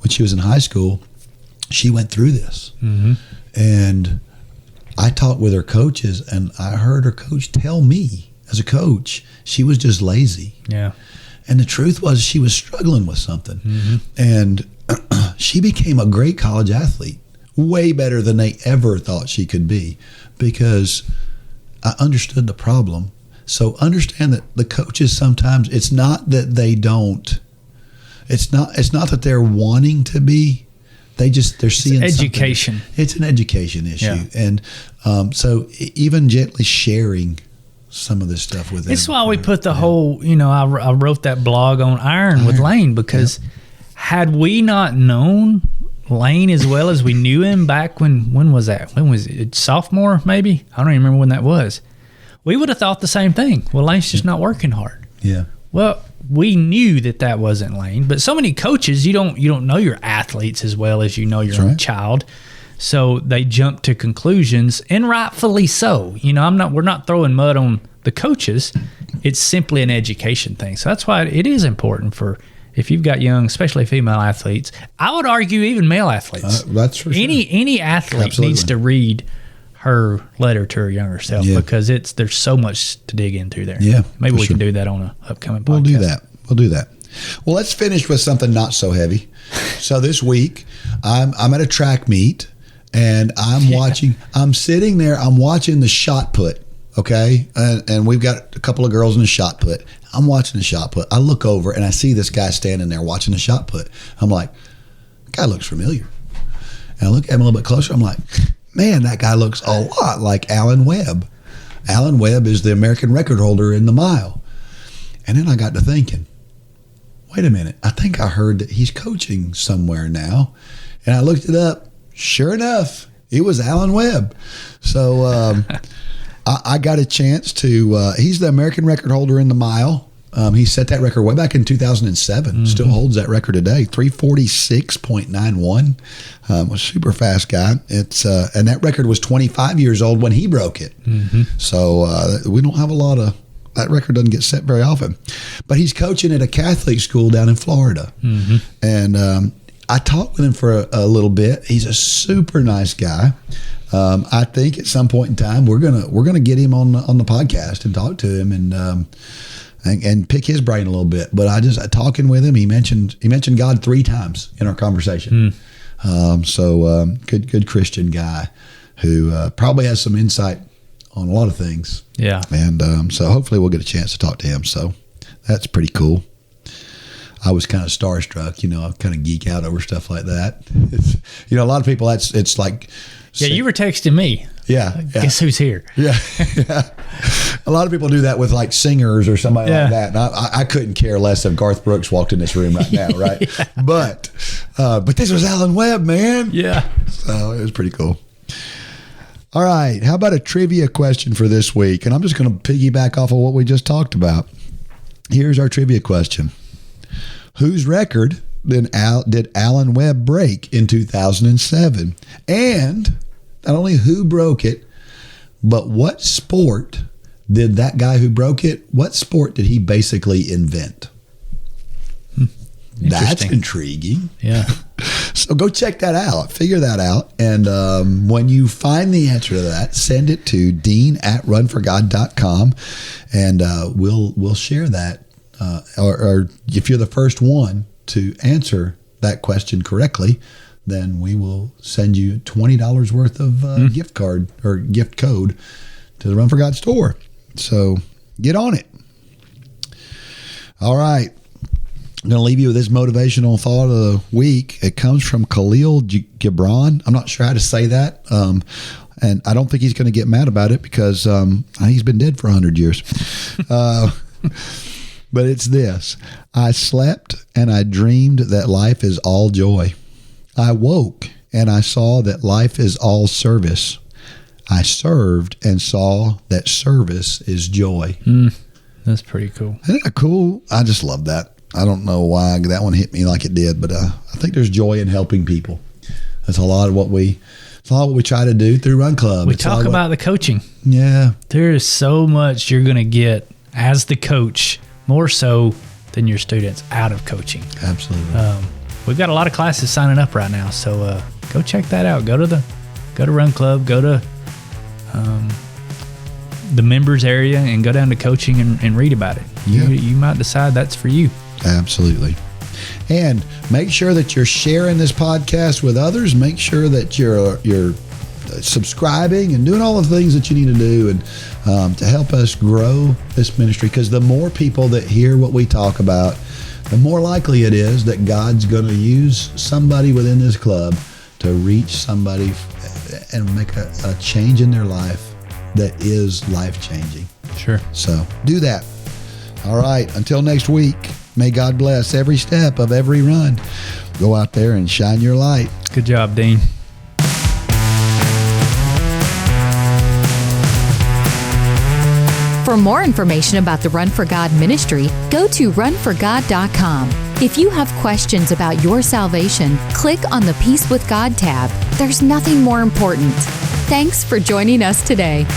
she was in high school, she went through this. And I talked with her coaches, and I heard her coach tell me, as a coach, she was just lazy. Yeah. And the truth was, she was struggling with something. And she became a great college athlete, way better than they ever thought she could be, because I understood the problem. So understand that the coaches sometimes, it's not that they don't, it's not that they're wanting to be. They're seeing education. Something. It's an education issue. Yeah. And so even gently sharing some of this stuff with them. It's why we put the whole, I wrote that blog on Iron with Lane, because had we not known Lane as well as we knew him back when was that? When was it? Sophomore, maybe? I don't even remember when that was. we would have thought the same thing. Well, Lane's just not working hard. Yeah. Well, we knew that wasn't Lane, but so many coaches, you don't know your athletes as well as you know your own child. So they jump to conclusions, and rightfully so. We're not throwing mud on the coaches. It's simply an education thing. So that's why it is important for, if you've got young, especially female athletes, I would argue even male athletes. That's for sure. Any athlete Absolutely. needs to read her letter to her younger self, because there's so much to dig into there. Yeah, maybe we can do that on an upcoming podcast. We'll do that. Well, let's finish with something not so heavy. So this week, I'm at a track meet, and I'm sitting there, I'm watching the shot put. Okay, and we've got a couple of girls in the shot put. I'm watching the shot put. I look over and I see this guy standing there watching the shot put. I'm like, that guy looks familiar. And I look at him a little bit closer. I'm like, man, that guy looks a lot like Alan Webb. Alan Webb is the American record holder in the mile. And then I got to thinking, wait a minute, I think I heard that he's coaching somewhere now. And I looked it up. Sure enough, it was Alan Webb. So I got a chance to, he's the American record holder in the mile. He set that record way back in 2007. Still holds that record today, 346.91. A super fast guy. And that record was 25 years old when he broke it. So we don't have a lot of, that record doesn't get set very often. But he's coaching at a Catholic school down in Florida. And I talked with him for a little bit. He's a super nice guy. I think at some point in time we're gonna get him on the podcast and talk to him and pick his brain a little bit. But talking with him, he mentioned God 3 times in our conversation. Good Christian guy who probably has some insight on a lot of things. Yeah. And so hopefully we'll get a chance to talk to him. So that's pretty cool. I was kind of starstruck, I kind of geek out over stuff like that. It's, a lot of people, it's like. Yeah, you were texting me. Yeah. Guess who's here? Yeah. A lot of people do that with like singers or somebody like that. And I couldn't care less if Garth Brooks walked in this room right now, right? But this was Alan Webb, man. Yeah. So it was pretty cool. All right. How about a trivia question for this week? And I'm just going to piggyback off of what we just talked about. Here's our trivia question. Whose record did Alan Webb break in 2007? And not only who broke it, but what sport did that guy who broke it, what sport did he basically invent? That's intriguing. Yeah. So go check that out. Figure that out. And when you find the answer to that, send it to dean@runforgod.com, and we'll share that. Or if you're the first one to answer that question correctly, then we will send you $20 worth of gift card or gift code to the Run for God store. So get on it. All right. I'm going to leave you with this motivational thought of the week. It comes from Khalil Gibran. I'm not sure how to say that. And I don't think he's going to get mad about it because he's been dead for 100 years. But it's this. I slept and I dreamed that life is all joy. I woke and I saw that life is all service. I served and saw that service is joy. That's pretty cool. Isn't that cool? I just love that. I don't know why that one hit me like it did, but I think there's joy in helping people. That's a lot of what we try to do through Run Club. We talk about the coaching. Yeah. There is so much you're going to get as the coach, more so than your students, out of coaching. Absolutely. We've got a lot of classes signing up right now, so go check that out. Go to Run Club, go to the members area, and go down to coaching and read about it. You might decide that's for you. Absolutely. And make sure that you're sharing this podcast with others. Make sure that you're subscribing and doing all the things that you need to do and to help us grow this ministry. Because the more people that hear what we talk about, the more likely it is that God's going to use somebody within this club to reach somebody and make a change in their life that is life-changing. Sure. So do that. All right. Until next week, may God bless every step of every run. Go out there and shine your light. Good job, Dean. For more information about the Run for God ministry, go to runforgod.com. If you have questions about your salvation, click on the Peace with God tab. There's nothing more important. Thanks for joining us today.